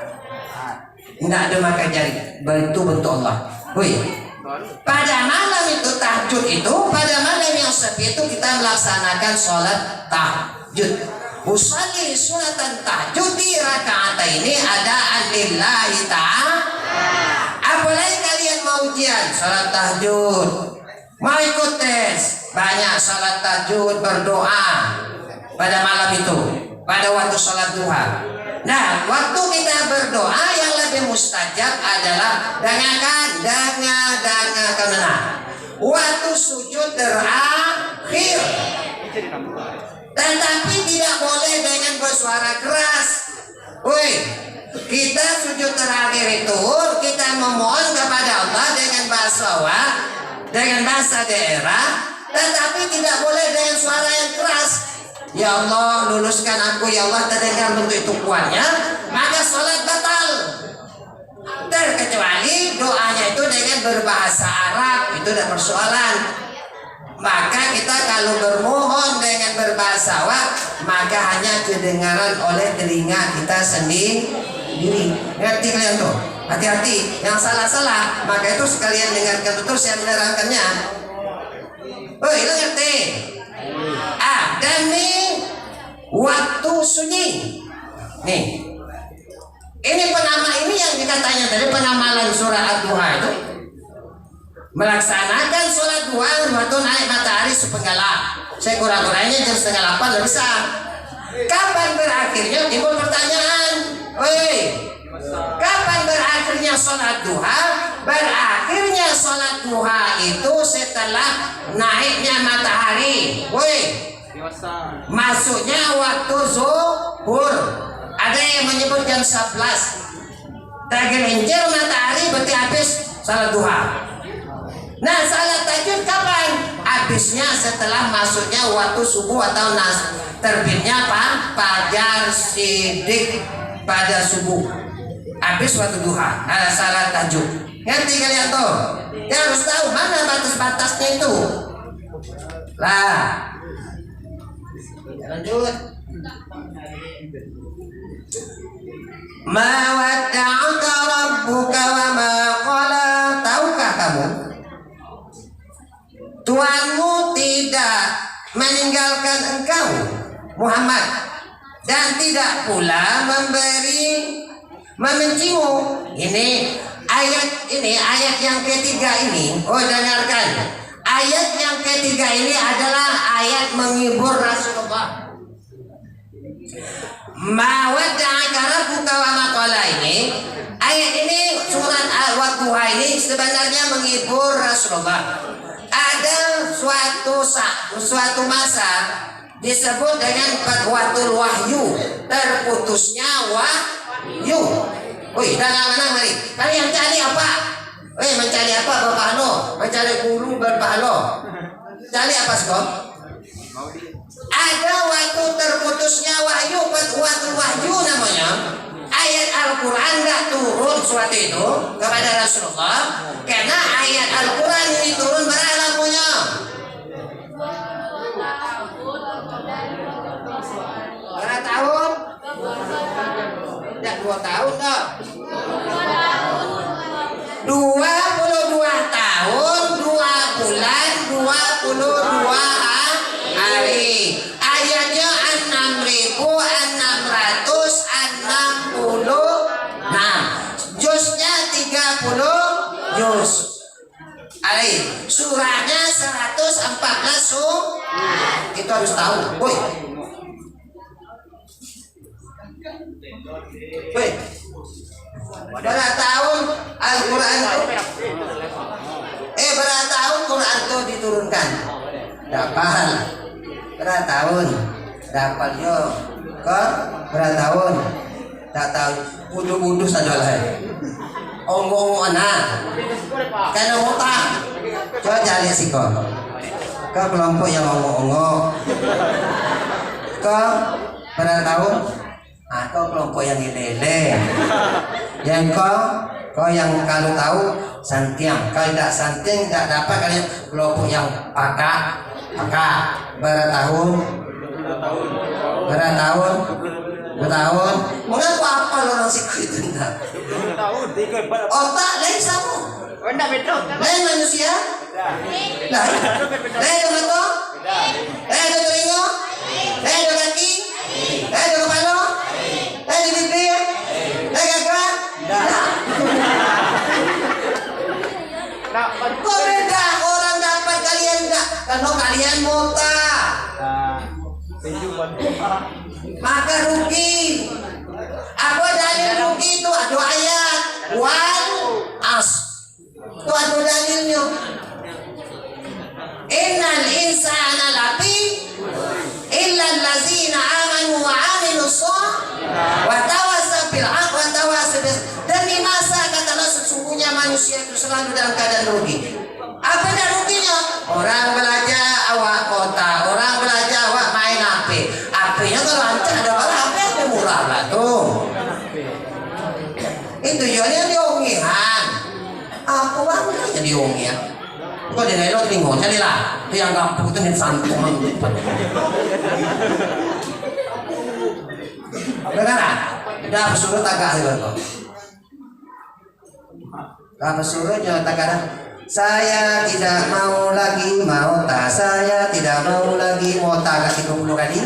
Speaker 1: tidak ada makan jaring. Betul Allah. Wih. Pada malam itu tahajud itu, pada malam yang sepi itu kita melaksanakan sholat tahajud. Usalli sholatan tahajud di rakaat ini ada lillahi ta'ala. Apalagi kalian mau ujian sholat tahajud, mau ikut tes, banyak sholat tahajud berdoa pada malam itu, pada waktu sholat duha. Nah, waktu kita berdoa yang lebih mustajab adalah dengarkan waktu sujud terakhir. Tetapi tidak boleh dengan bersuara keras. Woi, kita sujud terakhir itu kita memohon kepada Allah dengan bahasa daerah, tetapi tidak boleh dengan suara yang keras. Ya Allah, luluskan aku, ya Allah, terdengar bentuk itu kuatnya, maka sholat batal. Terkecuali doanya itu dengan berbahasa Arab, itu tidak persoalan. Maka kita kalau bermohon dengan berbahasa Arab, maka hanya kedengaran oleh telinga kita sendiri. Ngerti kalian tuh? Hati-hati, yang salah-salah, maka itu sekalian dengarkan betul, saya menerangkannya. Oh, itu ngerti? Dan nih waktu sunyi. Nih, ini penama ini yang dikatanya dari penamalan surah Ad-Duha itu melaksanakan sholat duha waktu naik matahari sepenggalah. Saya kurang-kurangnya jam 7:30 bisa. Kapan berakhirnya? Timbul pertanyaan. Woi, kapan berakhirnya sholat duha? Berakhirnya sholat duha itu setelah naiknya matahari. Woi, masuknya waktu zuhur. Ada yang menyebut jam 11. Tergelincir matahari berarti habis salat duha. Nah, salat tahajud kapan? Habisnya setelah masuknya waktu subuh atau terbitnya fajar sidik pada subuh. Habis waktu duha. Ada salat tahajud. Ngerti kalian tuh? Ya harus tahu mana batas-batasnya itu. Lah. Lanjut. Ma wadda'aka rabbuka wa ma qala. Tahukah kamu? Tuhanmu tidak meninggalkan engkau Muhammad, dan tidak pula membencimu. Ini ayat yang ketiga ini. Oh, dengarkan. Ayat yang ketiga ini adalah ayat menghibur Rasulullah. Ma wadda'aka rabbuka wa ma qala ini. Ayat ini surat Al-Duha ini sebenarnya menghibur Rasulullah. Ada suatu masa disebut dengan fatwatul wahyu, terputusnya wahyu. Wih, mana mari. Kalian cari apa? Mencari apa Bapak Ano? Mencari guru Bapak Ano. Cari apa sekom? Ada waktu terputusnya wahyu, fatwatul wahyu namanya. Ayat Al-Quran gak turun suatu itu kepada Rasulullah, karena ayat Al-Quran ini turun beralamunya. Berapa tahun? Tidak 2 tahun dong. 22 tahun, 2 bulan, 22 hari. Ayatnya 6.660. Nah, juznya 30 juz. Surahnya 114 itu harus tahu. Woi. Berapa tahun Al-Quran berapa tahun Quran itu diturunkan? Dapal. Berapa tahun? Dapal yo. Kok berapa tahun? Tak tahu. Budu-budu saja lah. Ongo anak. Karena otak. Coba cari sih kok. Ke kelompok yang ongo-ongo. Ke berapa tahun? Atau kelompok yang lele. Yang kau yang kalau tahu santiang. Kalau tidak santiang tidak dapat kalian kelompok yang pakak. Berapa tahun? Berapa tahun? Bertahun. Mengaku apa orang siku itu enggak? Otak lain sama. Lain manusia? Lain. Lain dengan to? Lain dengan telinga? Lain dengan kaki? Lain dengan kepala? Lain dengan bibir? Lain dengan kok beda orang dapat kalian enggak? Kalau kalian mota maka rugi. Apa dalil rugi itu? Ada ayat wal as itu ada dalilnya. Innal insana lafi illa allazina amanu wa amilus shalihat wa tawassaw bil haqq wa tawassaw bis. Demi masa kata Allah sesungguhnya manusia itu selalu dalam keadaan rugi. Apa dah ruginya? Orang belajar awak kota, orang belajar awak main HP. HP-nya kalau lancar ada HP yang murah lah tuh. Itu jualnya diungihan. Apa bangunnya diungihan? Kok di daerah telingo jadi lah. Itu yang gampang itu nih santung. Benar? Dah pesuruh tagak sih kok. Dah pesuruhnya tagak. Saya tidak mau lagi mauta. Saya tidak mau lagi mauta. Agak 30 kali.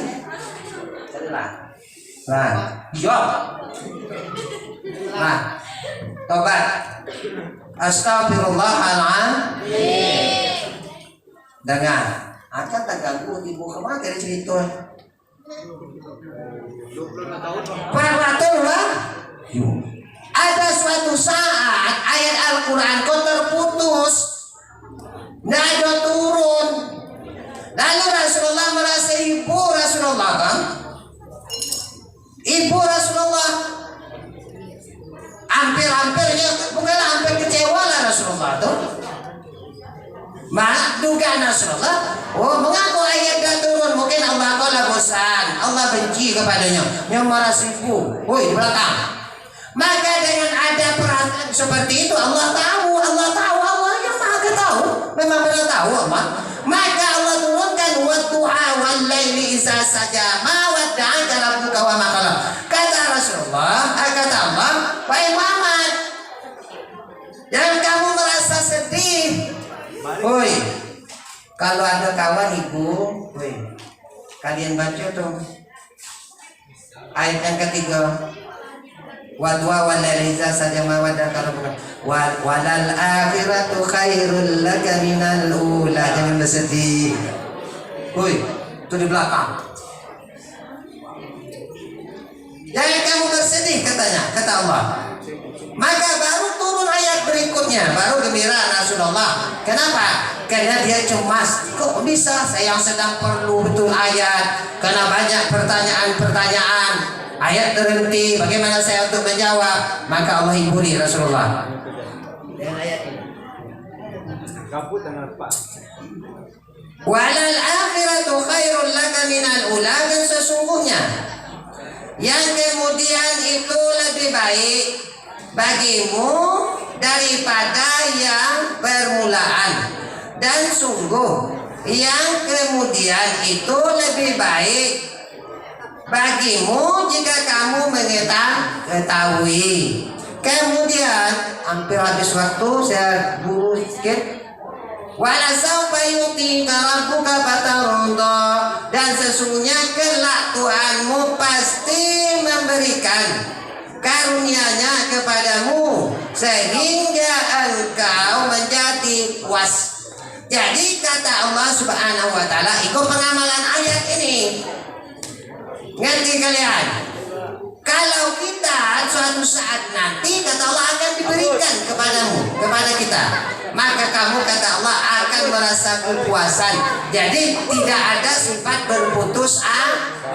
Speaker 1: Nah, jawab. Nah, tobat. Astagfirullahaladzim. Dengar. Akan tak ganggu ibu kemana dari cerita. Parwatullah. Ada suatu saat ayat Al-Quran kau terputus, tidak ada turun. Lalu Rasulullah merasa ibu Rasulullah kan? Ibu Rasulullah hampir-hampirnya bukanlah hampir kecewa lah Rasulullah tuh. Dugaan Rasulullah, mengaku ayat dah turun, mungkin Allah kala bosan, Allah benci kepadanya. Yang merasa ibu, woi di belakang. Maka dengan ada perasaan seperti itu Allah tahu, Allah yang maha tahu, memang benar tahu Allah. Maka Allah turunkan wadduha wal laili idza saja ma wadda'aka rabbuka wa ma qala. Kata Rasulullah, kata Allah, wahai Muhammad, jangan kamu merasa sedih. Woi, kalau ada kawan ibu, woi, kalian baca tuh ayat yang ketiga. Wadwa walaliza saja mawadah kalau bukan walal akhiratu khairul laka minal ula. Jangan bersedih. Woi, itu di belakang. Jangan kamu bersedih katanya, kata Allah. Maka baru turun ayat berikutnya, baru gembira Rasulullah. Kenapa? Karena dia cemas. Kok bisa saya yang sedang perlu betul ayat? Karena banyak pertanyaan-pertanyaan. Ayat terhenti, bagaimana saya untuk menjawab? Maka Allah hiburi Rasulullah dengan ayat ini. Walal akhiratu khairul laka minal ula. Dan sesungguhnya yang kemudian itu lebih baik bagimu daripada yang permulaan. Dan sungguh yang kemudian itu lebih baik bagimu jika kamu mengetahui. Kemudian hampir habis waktu, saya buru sedikit. Wala saufa yu'tika rabbuka fatarda. Dan sesungguhnya kelak Tuhanmu pasti memberikan karunia-Nya kepadamu sehingga engkau menjadi puas. Jadi kata Allah Subhanahu wa taala, ikut pengamalan ayat ini. Ngerti kalian? Kalau kita suatu saat nanti kata Allah akan diberikan kepadamu, kepada kita, maka kamu kata Allah akan merasa kepuasan. Jadi tidak ada sifat berputus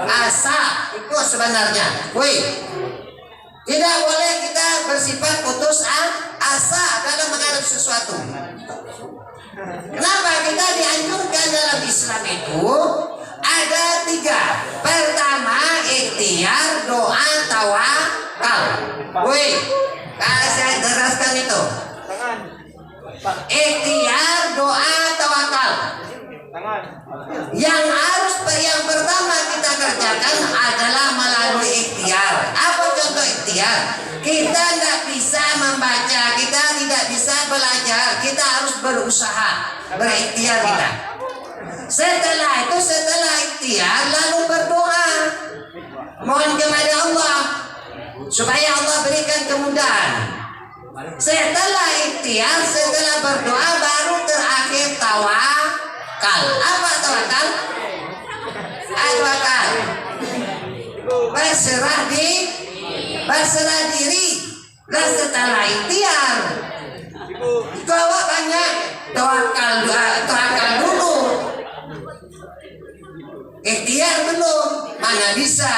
Speaker 1: asa. Itu sebenarnya. Tidak boleh kita bersifat putus asa dalam menghadapi sesuatu. Kenapa kita dianjurkan dalam Islam itu? Ada 3. Pertama, ikhtiar, doa, tawakal. Kalau saya teraskan itu. Ikhtiar, doa, tawakal. Yang pertama kita kerjakan adalah melalui ikhtiar. Apa contoh ikhtiar? Kita tidak bisa membaca, kita tidak bisa belajar, kita harus berusaha, berikhtiar kita. Setelah ikhtiar lalu berdoa, mohon kepada Allah supaya Allah berikan kemudahan. Setelah ikhtiar, setelah berdoa, baru terakhir tawakal. Apa tawakal? Tawakal berserah diri. Dan setelah ikhtiar, bawa banyak tawakal dulu. Ikhtiar belum, mana bisa.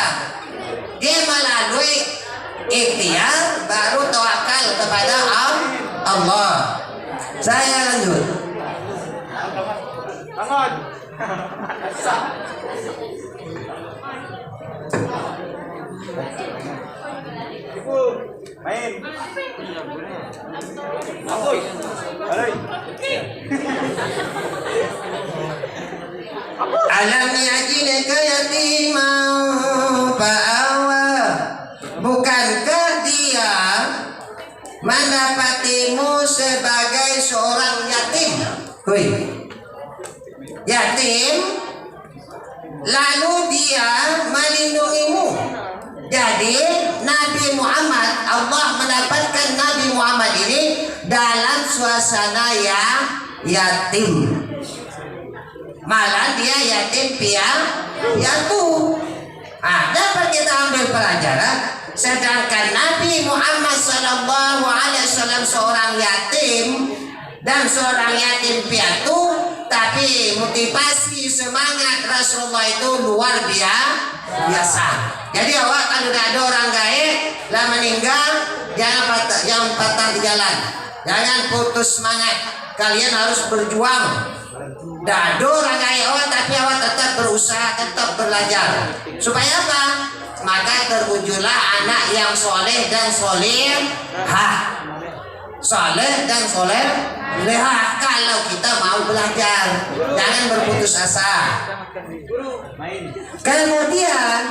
Speaker 1: Dia melalui ikhtiar baru tawakal kepada Allah. Saya lanjut.
Speaker 2: Main.
Speaker 1: Alam yajidka yatiman fa'awa. Bukankah dia mendapatimu sebagai seorang yatim? Yatim, lalu dia melindungimu. Jadi Nabi Muhammad, Allah mendapatkan Nabi Muhammad ini dalam suasana yang yatim. Malah dia yatim piatu. Dapat kita ambil pelajaran. Sedangkan Nabi Muhammad SAW seorang yatim dan seorang yatim piatu, tapi motivasi semangat Rasulullah itu luar biasa. Jadi awak kalau ada orang gaib lah meninggal, jangan patah di jalan, jangan putus semangat. Kalian harus berjuang. Dado orang gaib awak, tapi awak tetap berusaha, tetap belajar. Supaya apa? Maka terwujudlah anak yang soleh dan solehah. Soleh dan solehah. Kalau kita mau belajar, jangan berputus asa. Kemudian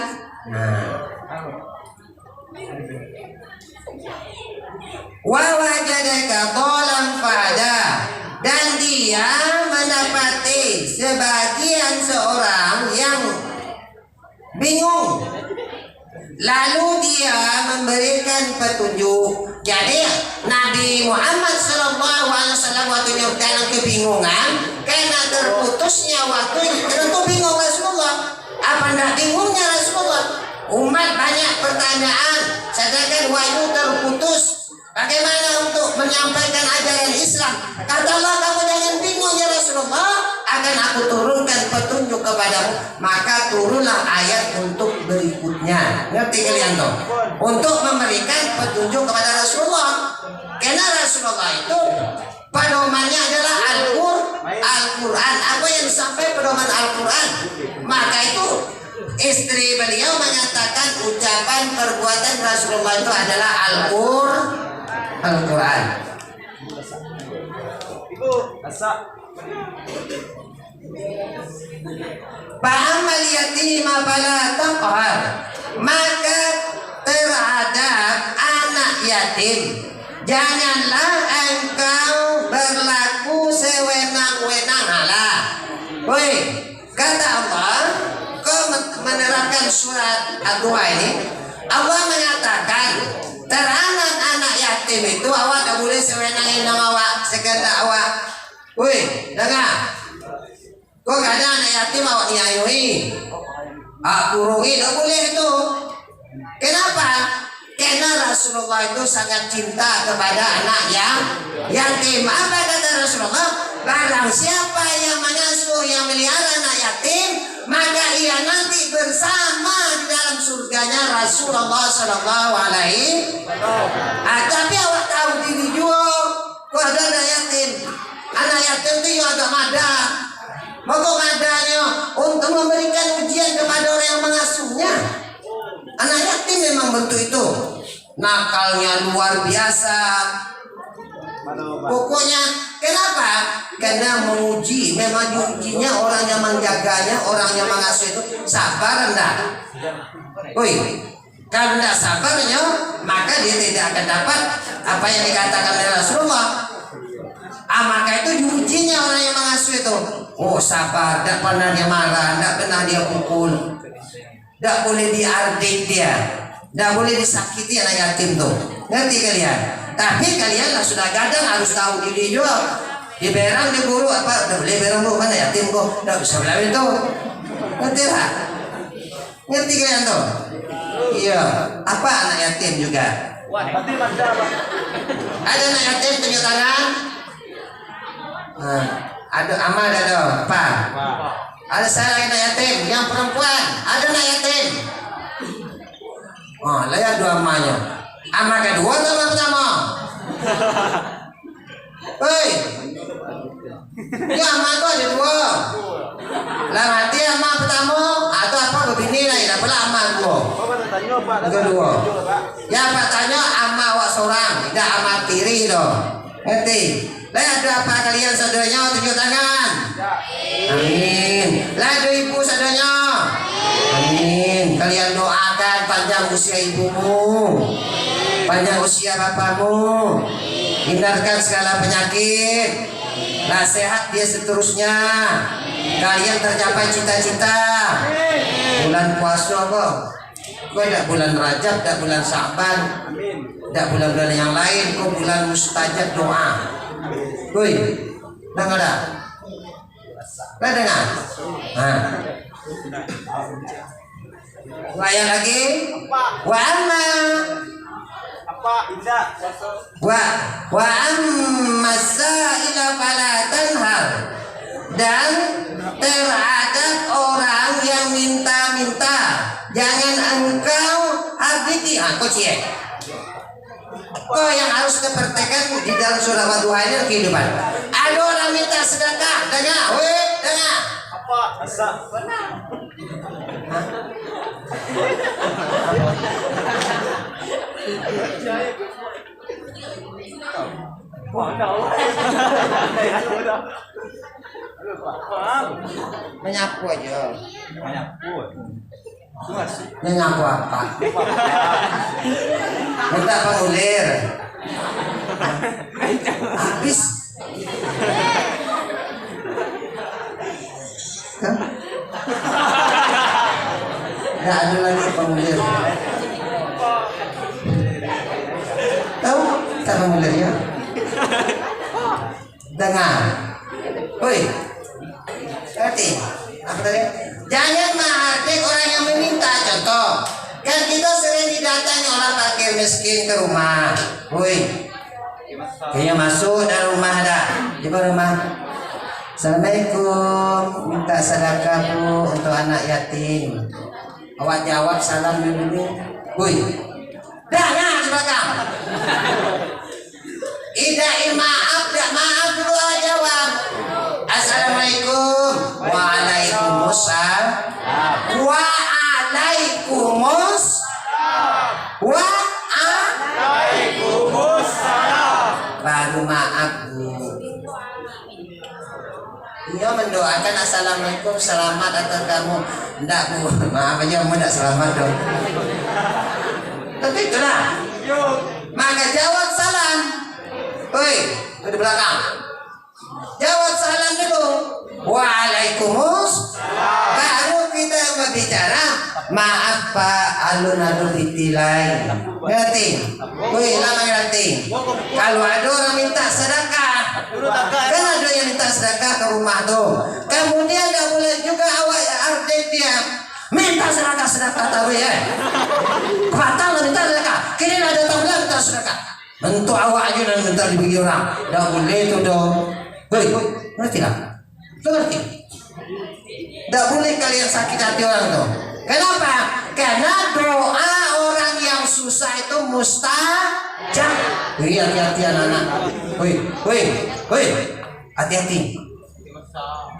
Speaker 1: wa wajadaka dhalan fahada, dan dia mendapati sebagian seorang yang bingung, lalu dia memberikan petunjuk. Jadi Nabi Muhammad SAW waktu dalam kebingungan karena terputusnya waktu, tentu bingung Rasulullah. Apa tidak bingungnya Rasulullah? Umat banyak pertanyaan, sedangkan wahyu terputus. Bagaimana untuk menyampaikan ajaran Islam? Kata Allah, kamu jangan bingung ya Rasulullah, akan aku turunkan petunjuk kepadamu. Maka turunlah ayat untuk berikutnya. Ngerti kalian toh? Untuk memberikan petunjuk kepada Rasulullah. Karena Rasulullah itu pedomannya adalah Al-Quran. Apa yang sampai pedoman Al-Quran? Maka itu istri beliau mengatakan ucapan perbuatan Rasulullah itu adalah Al-Quran. Fa'amal yatima fala taqhar, maka terhadap anak yatim janganlah engkau berlaku sewenang-wenang. Kata Allah, kau menerangkan surat Ad-Duha ini, Allah mengatakan terhadap anak yatim yatim itu awak tak boleh sewenang nang awak sekedak awak. Woi, dengar. Kok gak ada anak yatim awak nyayui? Kurungi tak boleh itu. Kenapa? Karena Rasulullah itu sangat cinta kepada anak yang yatim. Apa kata Rasulullah? Barang siapa yang mengasuh, yang melihara anak yatim, maka ia nanti bersama di dalam surganya Rasulullah Sallallahu Alaihi. Tapi awak tahu diri juga, kok ada anak yatim? Anak yatim itu yang agak mada. Maka madanya untuk memberikan ujian kepada orang yang mengasuhnya. Anak yatim memang bentuk itu, nakalnya luar biasa. Pokoknya kenapa? Karena menguji, memang diujinya orang yang menjaganya, orang yang mengasuh itu sabar enggak? Woi, kalau enggak sabarnya, maka dia tidak akan dapat apa yang dikatakan oleh Rasulullah. Maka itu diujinya orang yang mengasuh itu. Oh sabar, tidak pernah dia marah, tidak pernah dia pukul, tidak boleh diardik dia, tidak boleh disakiti anak yatim tuh. Ngerti kalian? Tapi kalian lah sudah gadang harus tahu diri juga. Di berang di guru apa? Udah boleh berang bu mana yatim kok? Tidak bisa belajar itu. Ngerti lah? Ngerti kalian tuh? Iya. Apa anak yatim juga? Ada anak yatim tunjuk tangan. Ada amal ada apa? Ada saya anak yatim yang perempuan. Ada anak yatim. Lihat dua amanya. Ama kedua atau ama pertama? Hei, ya ama itu ada dua. Lah mati ama pertama atau apa begini lah? Tidak pernah ama dua. Kedua. Ya pak tanya ama awak seorang, tidak ama tiri dong. Ngerti? Lah ada apa kalian saudaranya tunjuk tangan? Amin. Lah ada ibu saudaranya? Amin. Kalian doakan panjang usia ibumu, panjang usia bapamu, hindarkan segala penyakit, nah sehat dia seterusnya, kalian tercapai cita-cita. Bulan puasa kok, kok tidak bulan Rajab, tidak bulan Sya'ban, tidak bulan-bulan yang lain, kok bulan mustajab doa. Woi, dengar tak? Nah dengar. Wayang lagi. Wa amma. Apa indah? Wa amma sa'ila fala tanhar. Dan terhadap orang yang minta-minta, jangan engkau hardiki. Kau cie. Kau yang harus diperhatikan di dalam surah Wadduha ini kehidupan. Ada orang minta sedekah, dengar, dengar. Apa? Asa. Menyapu aja. Menyapu apa? Minta pengulir. Habis. Nggak ada lagi pengulir. Tahu tak pengulirnya? Dengar. Woi, ngerti? Apa tadi? Jangan menghardik orang yang meminta. Contoh, kan kita sering didatangi orang fakir miskin ke rumah. Woi, kayaknya masuk dari rumah ada. Coba rumah. Assalamualaikum, minta sedekah bu untuk anak yatim. Awak jawab salam dulu. Woi, dengar di belakang. Idain maaf, tidak maaf dulu aja jawab. Assalamualaikum. Waalaikumsalam. Waalaikumsalam. Baru maaf bu. Dia mendoakan assalamualaikum selamat atas kamu. Enggak bu, maaf aja kamu enggak selamat dong. Tapi itulah. Maka jawab salam. Woi, di belakang. Jawab salam dulu. Waalaikumsalam. Baru kita berbicara. Maaf Pak, alun-alun ditilai. Ngerti? Wih, lama ngerti. Kalau ada orang minta sedekah, kan ada yang minta sedekah ke rumah tuh. Kemudian nggak boleh juga awak arti dia minta sedekah tahu ya. Batal minta sedekah. Kini ada tamulah minta sedekah. Bentuk awak aja dan minta dibagi orang. Nggak boleh itu dong. Wih, ngerti lah? Ngerti? Nggak boleh kalian sakit hati orang tuh. Kenapa? Karena doa orang yang susah itu mustajab. Wih, hati-hati anak-anak. Wih, hati-hati.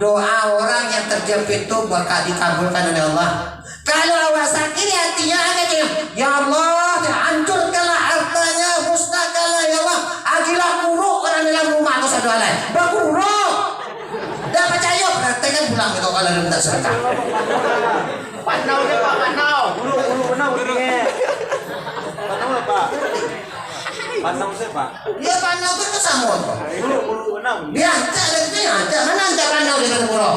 Speaker 1: Doa orang yang terjepit itu bakal dikabulkan oleh Allah. Kalau awak sakit hatinya aja dia, ya Allah, hancurkanlah hartanya, musnahkanlah ya Allah. Agilah kuruk orang dalam rumah atau satu lain. Berkuruk. Dah percaya praktekkan pulang kalau dia minta sedekah.
Speaker 2: Panau dia Pak, panau. Panau Pak. Panau saya Pak.
Speaker 1: Dia panau itu sama tuh.
Speaker 2: Panau.
Speaker 1: Dia ancak lagi ancak. Mana ancak panau di kata pura?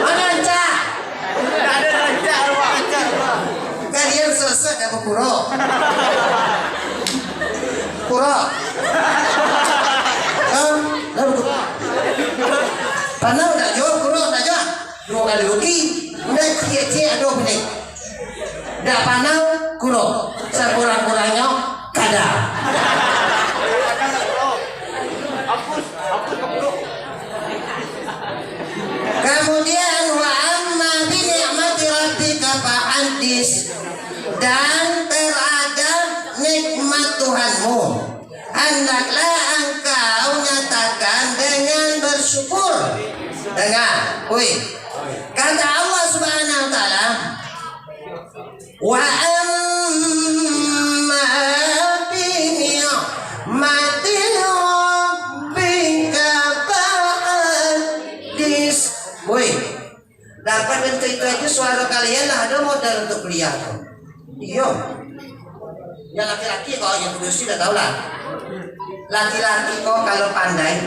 Speaker 1: Mana ancak?
Speaker 2: Tidak ada rancak Pak.
Speaker 1: Kalian selesai apa pura? Pura. Panau dah jauh, pura dah jauh. 2 kali rugi. Udah cie-cie aduh benih. Dah panau kulo. Sekurang-kurangnya kadar. Kemudian wa amma bi ni'mati rabbika fahadis, dan terhadap nikmat Tuhanmu hendaklah engkau nyatakan dengan bersyukur. Dengar, kata Allah Subhanahu wa taala, wa amma bi ni'mati rabbika fahadis. Dapat bentuk itu aja suara kalian lah, ada modal untuk kuliah. Iya. Yang laki-laki kok yang kursi udah tahu lah. Laki-laki kok kalau pandai,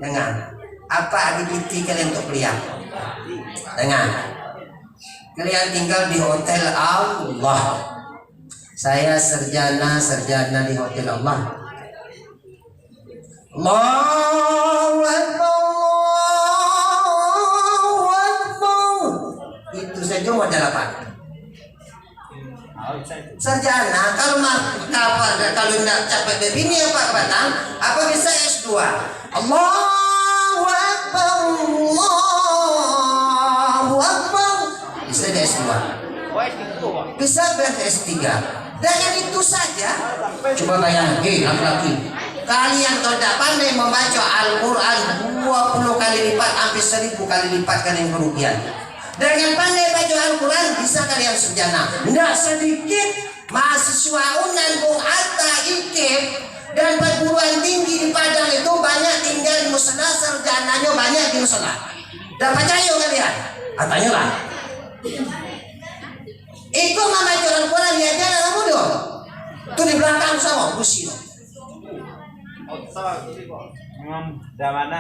Speaker 1: dengar. Apa aktiviti kalian untuk kuliah? Dengar. Kalian tinggal di hotel Allah. Saya sarjana di hotel Allah. Allahu Akbar. Itu saja modal apa? Sarjana. Kalau tidak capek begini apa bisa S2? Allahu Akbar. Allahu Akbar. Bisa di S2. Bisa S3. Dan itu saja. Coba bayangkan, laki-laki. Kalian kalau tidak pandai membaca Al-Quran 20 kali lipat, hampir 1000 kali lipat kalian kerugian. Dengan pandai baca Al-Quran bisa kalian sarjana. Tidak sedikit mahasiswa UNAN, Bung Hatta, IKIP dan perguruan tinggi di Padang itu banyak tinggal di musola, sarjananya banyak di musola. Dan percaya kalian? Katanya lah. Itu membaca Al-Quran dia jalan muda. Itu di belakang sama kursi.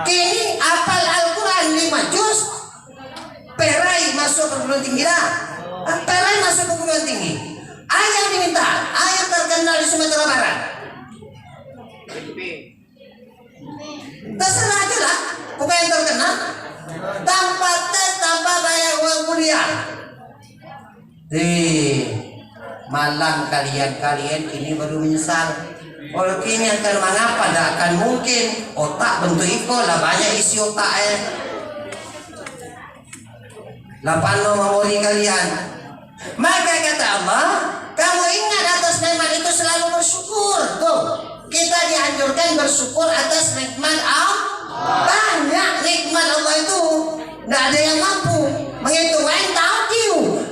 Speaker 1: Kini apal Al-Quran 5 juz. Perai masuk perguruan tinggi lah. Perai masuk perguruan tinggi. Ayam diminta, ayam terkenal di Sumatera Barat. Terserah aja lah, pokoknya yang terkenal. Tanpa tes, tanpa bayar uang kuliah. Malam kalian ini baru menyesal. Kalau kini akan mengapa, tidak akan mungkin. Otak bentuk iko lah, banyak isi otak Lapano memori kalian. Maka kata Allah, kamu ingat atas nikmat itu selalu bersyukur. Tuh, kita dianjurkan bersyukur atas nikmat Allah. Banyak nikmat Allah itu, tidak ada yang mampu menghitung.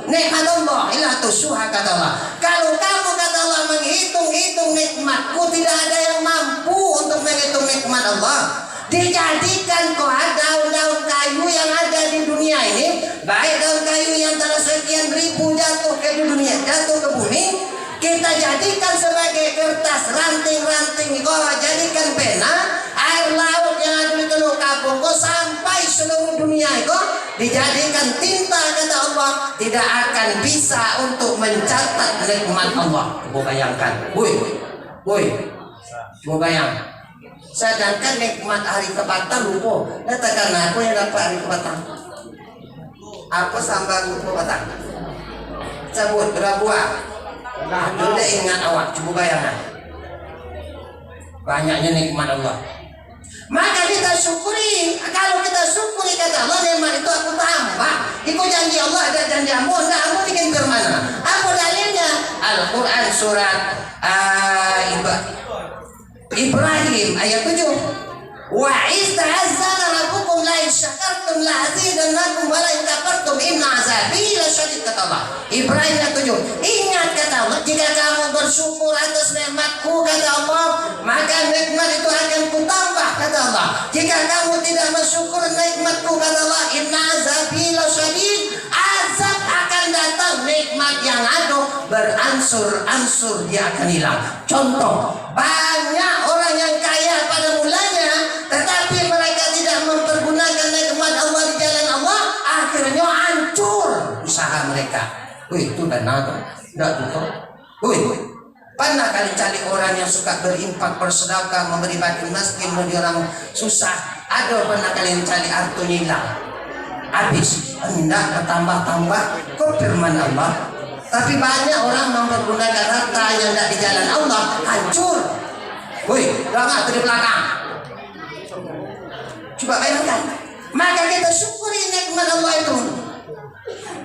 Speaker 1: Nikmat Allah ilah tusuha, kata Allah. Kalau kamu, kata Allah, menghitung-hitung nikmatku, tidak ada yang mampu untuk menghitung nikmat Allah. Dijadikan kok daun-daun kayu yang ada di dunia ini, baik daun kayu yang telah sekian ribu jatuh ke dunia, jatuh ke bumi, kita jadikan sebagai kertas, ranting-ranting, kok jadikan pena, air laut yang ada di Teluk Kapung, kok sampai seluruh dunia kok dijadikan tinta kata Allah, tidak akan bisa untuk mencatat nikmat Allah. Coba bayangkan, woi, coba bayang. Sedangkan nikmat hari kebatan lupa. Katakan aku yang dapat hari kebatan. Apa sambal lupa batang? Cabut berbuah. Sudah ingat awak, coba bayangkan. Banyaknya nikmat Allah. Maka kita syukuri. Kalau kita syukuri kata Allah, nikmat itu aku tambah. Ikut janji Allah ada janji aku. Nah, aku bikin bermana? Apa dalilnya? Al-Quran surat Ibrahim ayat 7. Wa ista'azzana rabbukum la in syakartum la azidannakum wa la in kafartum inna azabi lasyadid kata Allah. Ibrahim ayat 7. Ingat kata Allah, jika kamu bersyukur atas nikmatku kata Allah, maka nikmat itu akan kutambah kata Allah. Jika kamu tidak bersyukur nikmatku kata Allah, inna azabi lasyadid, azab akan datang. Nikmat yang ada beransur-ansur dia akan hilang. Contoh, banyak orang yang kaya pada mulanya, tetapi mereka tidak mempergunakan nikmat Allah di jalan Allah, akhirnya hancur usaha mereka. Wih, itu benar tuh, tidak tuh. Wih, pernah kali cari orang yang suka berimpak, bersedekah, memberi bagi miskin, memberi orang susah. Ada pernah kalian cari artinya hilang, habis, hendak bertambah-tambah. Kok firman Allah? Tapi banyak orang mempergunakan harta yang tidak di jalan Allah, hancur. Woi, belakang di belakang. Coba bayangkan. Maka kita syukuri nikmat Allah itu.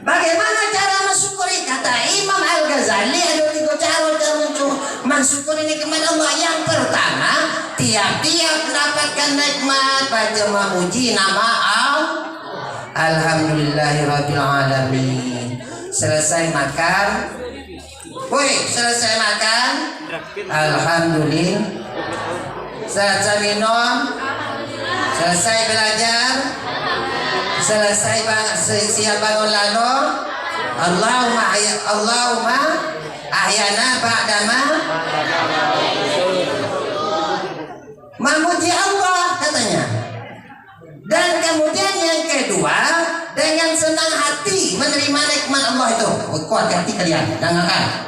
Speaker 1: Bagaimana cara mensyukuri? Kata Imam Al-Ghazali ada 3 cara untuk mensyukuri nikmat Allah. Yang pertama, tiap-tiap mendapatkan nikmat baca memuji nama Allah. Alhamdulillahirabbil alamin. Selesai makan, selesai makan, alhamdulillah. Selesai minum, selesai belajar, selesai siap bangun lalu, Allahumma ahyana ba'dama, memuji Allah katanya. Dan kemudian yang kedua, dengan senang hati menerima nikmat Allah itu. Kuat hati kalian, dengarkan.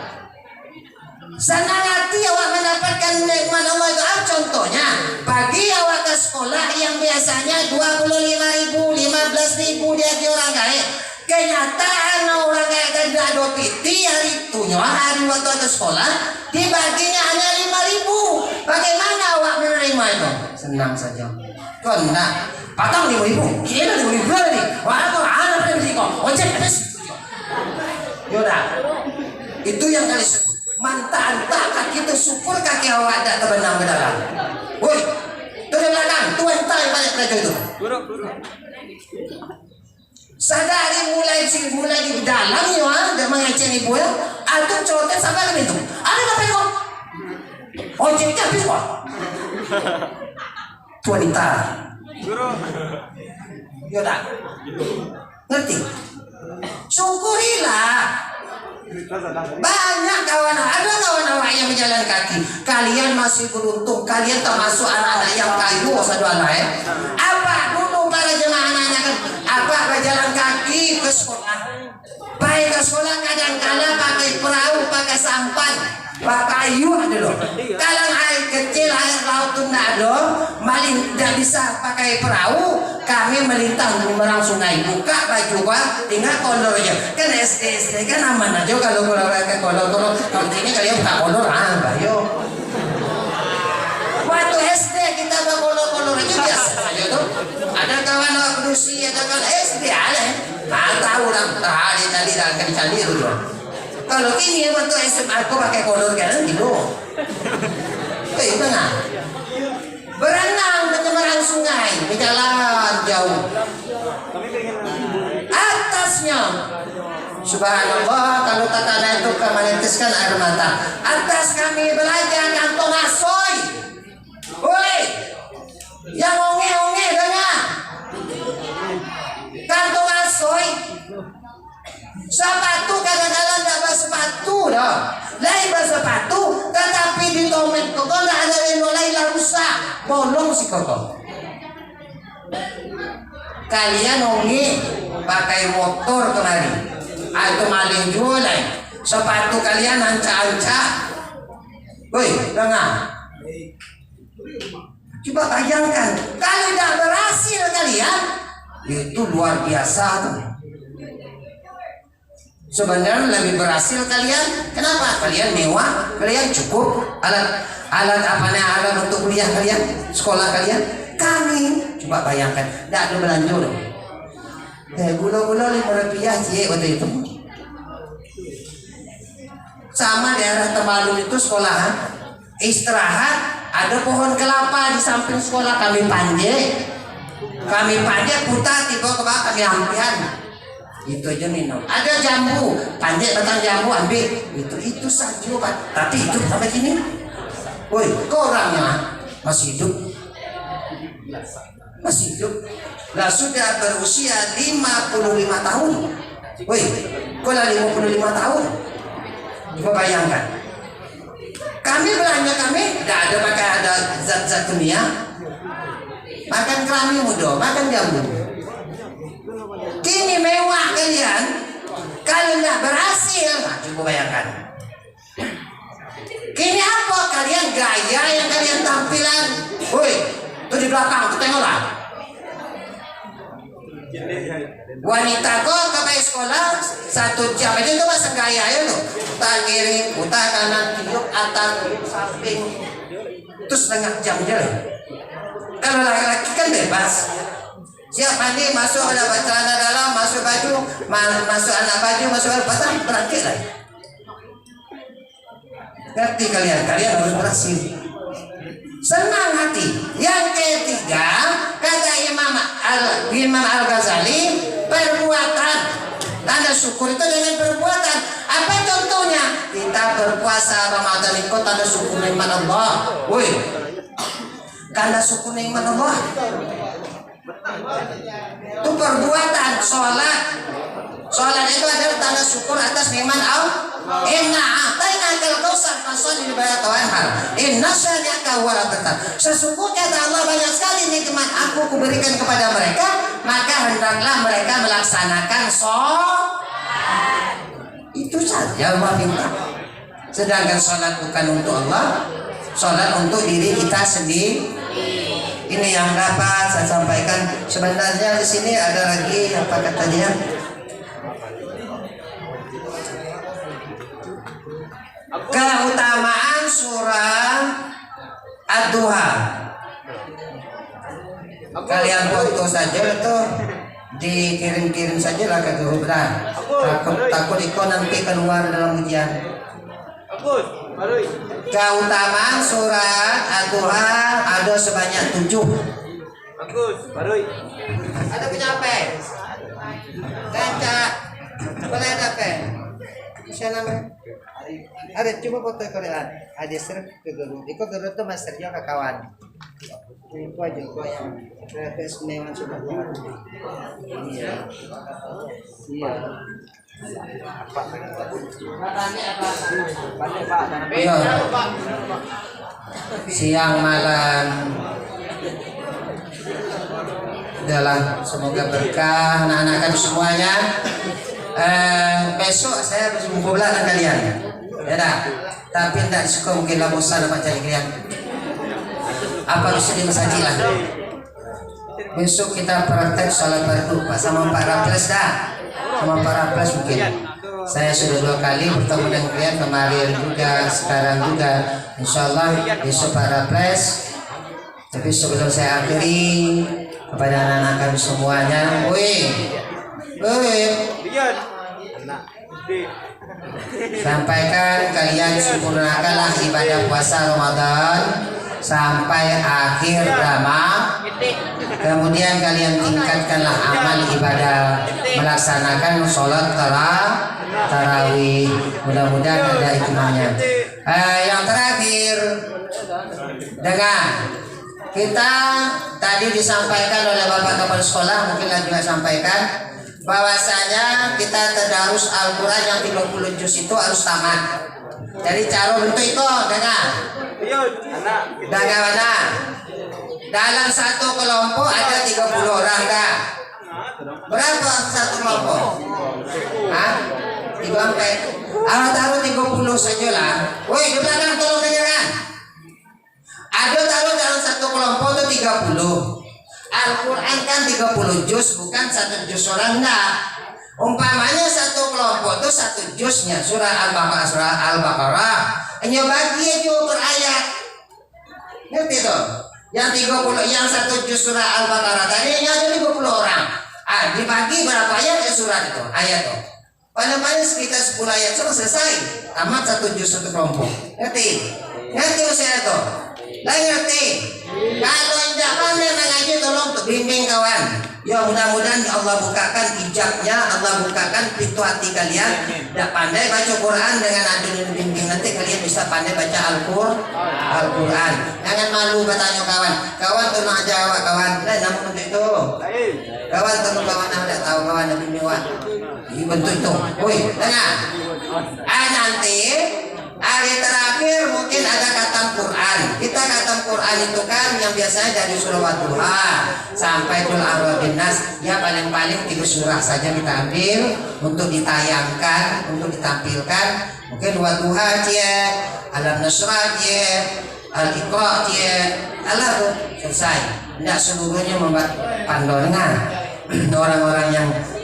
Speaker 1: Senang hati awak mendapatkan nikmat Allah itu. Contohnya, bagi awak ke sekolah yang biasanya 25.000, 15.000 dia orang kaya. Kenyataan orang kaya tidak ada piti hari itunya, hari waktu ke sekolah, dibaginya hanya 5.000. Bagaimana awak menerima itu? Senang saja. Kau enggak. Patang 5.000, kira 5.000 nih. Wah, kau anak dari kau, ojek habis. Yaudah, itu yang kali sebut. Mantap, kaki itu syukur kaki awak ada terbenam ke dalam. Woi, itu di belakang, tu entah yang banyak kerja itu. Sadari mulai di dalam ya, dia mengecen ibu ya. Atau cotet sampai ke itu. Ada apa kau? Ojeknya habis kok. Wanita. Yaudah, ngerti? Syukurilah. Banyak kawan, ada kawan awak yang berjalan kaki. Kalian masih beruntung, kalian termasuk anak-anak yang kayu sadua lain. Apa dulu para jemaah nanyakan, apa berjalan kaki ke sekolah? Baik ke sekolah kadang-kadang pakai perahu, pakai sampan, pakai kayu ada loh. Kalau air kecil, air laut itu tidak ada, maling tidak bisa pakai perahu. Kami melintang di merang sungai, buka baju gua, tinggal kolor aja. Kan SD kan aman aja kalau pakai kolor. Kalau ini kalian buka kolor, bayo. Waktu SD kita bawa kolor aja biasa aja tuh. Ada kawan awak berusia, ada kawan SD ada. Tahu orang tali dan itu. Kalau ini waktu SMA aku pakai kolor kan gitu. Itu benar. Berenang menyeberang sungai, berjalan jauh. Atasnya, subhanallah, kalau tak ada itu menetiskan air mata. Atas kami belajar kantong asoy. Woi, yang onge dengar. Kantong asoy. Sepatu kadang-kadang tidak bersepatu dah. Lain bersepatu, tetapi di dompet kau tidak ada yang mulai rusak. Bolong si kau. Kalian ongi pakai motor kemari atau maling jualan sepatu kalian anca-anca. Woi, dengar. Coba bayangkan kalau tidak berhasil kalian, itu luar biasa tuh. Sebenarnya lebih berhasil kalian. Kenapa? Kalian mewah, kalian cukup alat alat untuk kuliah kalian, sekolah kalian. Kami coba bayangkan, tidak ada belanja loh. Gula-gula 5 rupiah cie waktu itu. Sama daerah Tembalung itu sekolahan, istirahat ada pohon kelapa di samping sekolah, kami panjat putar tiba ke bawah, kami ampian. Itu aja minum. Ada jambu, panjat batang jambu ambil. Itu saja Pak. Tapi hidup sampai sini. Woi, kok orangnya masih hidup? Masih hidup. Lah sudah berusia 55 tahun. Woi, kok lah 55 tahun? Coba bayangkan. Kami belanja tidak ada pakai ada zat-zat kimia. Makan kerami muda, makan jambu. Kini mewah kalian, kalau nggak berhasil, coba bayangkan. Kini apa kalian gaya yang kalian tampilan? Woi, tuh di belakang, tengoklah. Wanita kok ke sekolah 1 jam aja tuh masa gaya ya tuh. Putar kiri, putar kanan, tiup atas, samping. Terus 1/2 jam aja lah. Kalau laki-laki kan bebas. Siapa nih masuk ada celana dalam, masuk baju, masuk anak baju, masuk batang berangkat lah. Ngerti kalian? Kalian harus berhasil. Senang hati. Yang ketiga, kata Imam Al-Ghazali, perbuatan. Tanda syukur itu dengan perbuatan. Apa contohnya? Kita berpuasa Ramadan itu tanda syukur nikmat Allah. Woi, tanda syukur nikmat Allah. Itu perbuatan. Sholat itu adalah tanda syukur atas nikmat Allah. Inna a'tainakal kautsar fasalli li rabbika wanhar. Inna syani'aka huwal abtar. Sesungguhnya Allah banyak sekali nikmat aku kuberikan kepada mereka, maka hendaklah mereka melaksanakan sholat. Itu saja Allah minta. Sedangkan sholat bukan untuk Allah, sholat untuk diri kita sendiri. Ini yang dapat saya sampaikan. Sebenarnya di sini ada lagi apa katanya? Keutamaan surah Ad-Duha. Kalian foto saja tuh, dikirim-kirim saja lah ke grup lah. Takut ikut nanti keluar dalam ujian. Keutamaan surat Ad-Duha ada sebanyak 7. Ada punya pen? Kaca. Boleh ada pen? Siapa namanya? Ada, coba foto korean. Ada serap ke guru. Iko guru tuh masternya ke kawan. Ini aja kok yang kreatif neman sudah. Iya. Iya. Iya. Siang malam. Adalah semoga berkah anak-anak kami semuanya. Besok saya harus mengobrol dengan kalian. Ya dah. Tapi tidak suka mungkin lah bosan dapat cari kalian. Apa bisa dimasajilah. Besok kita praktek salat fardu sama Pak Raples dah. Sama Pak Raples mungkin. Saya sudah 2 kali bertemu dengan kalian, kemarin juga, sekarang juga. Insyaallah besok Pak Raples. Tapi sebelum saya akhiri kepada anak-anak kami semuanya, sampaikan kalian sempurnakanlah ibadah puasa Ramadan sampai akhir Ramadan. Kemudian kalian tingkatkanlah amal ibadah, melaksanakan sholat tarawih. Mudah-mudahan ada hikmahnya. Yang terakhir, dengar, kita tadi disampaikan oleh Bapak Kepala Sekolah, mungkin lagi juga sampaikan bahwasanya kita tadarus Al-Quran yang 30 juz itu harus tamat. Jadi cara bentuk itu, dengar. Dengar mana? Dalam satu kelompok ada 30 orang dah. Berapa satu kelompok? Hah? 3 sampai taruh 30 saja lah. Woi, di belakang tolong dengarkan. Ada taruh dalam satu kelompok itu 30. Al-Quran kan 30 juz, bukan 1 juz surah, enggak. Umpamanya satu kelompok itu 1 juznya surah Al-Baqarah hanya bagi aja per ayat. Ngerti tuh? Yang 30, yang 1 juz surah Al-Baqarah tadi hanya ada 50 orang. Dibagi berapa ayat ya surah itu? Ayat tuh. Paling-paling sekitar 10 ayat selesai. Tamat 1 juz satu kelompok. Ngerti? Ngerti saya tuh? Lah ngerti? Kalau tidak pandai mengaji tolong tuh bimbing kawan. Ya mudah-mudahan Allah bukakan hijabnya, Allah bukakan pintu hati kalian. Tidak pandai baca Quran dengan adun bimbing, nanti kalian bisa pandai baca Al-Quran. Jangan malu katanya kawan. Kawan tolong aja kawan. Nah, namun untuk itu. Kawan tolong kawan tidak tahu kawan yang bimbing kawan. Bentuk itu. Woi, dengar. Nanti hari terakhir mungkin ada khatam Quran. Kita khatam Quran itu kan yang biasanya dari surah Wadduha sampai Qul a'udzu binnas. Ya paling-paling 3 surah saja kita ambil untuk ditayangkan, untuk ditampilkan. Mungkin Wadduha dia, Alam Nasrah dia, Al-Iqra dia, Allah selesai. Tidak seluruhnya membuat pandangan. Orang-orang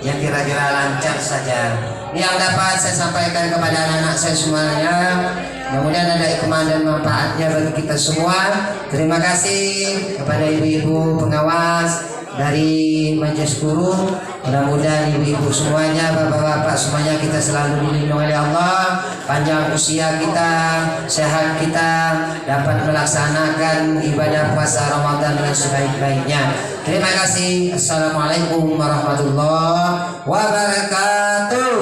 Speaker 1: yang kira-kira lancar saja. Yang dapat saya sampaikan kepada anak-anak saya semuanya, mudah-mudahan ada hikmah dan manfaatnya bagi kita semua. Terima kasih kepada ibu-ibu pengawas dari Majelis Guru. Mudah-mudahan ibu-ibu semuanya, bapak-bapak semuanya kita selalu dilindungi oleh Allah. Panjang usia kita, sehat kita, dapat melaksanakan ibadah puasa Ramadan dengan sebaik-baiknya. Terima kasih. Assalamualaikum warahmatullahi wabarakatuh.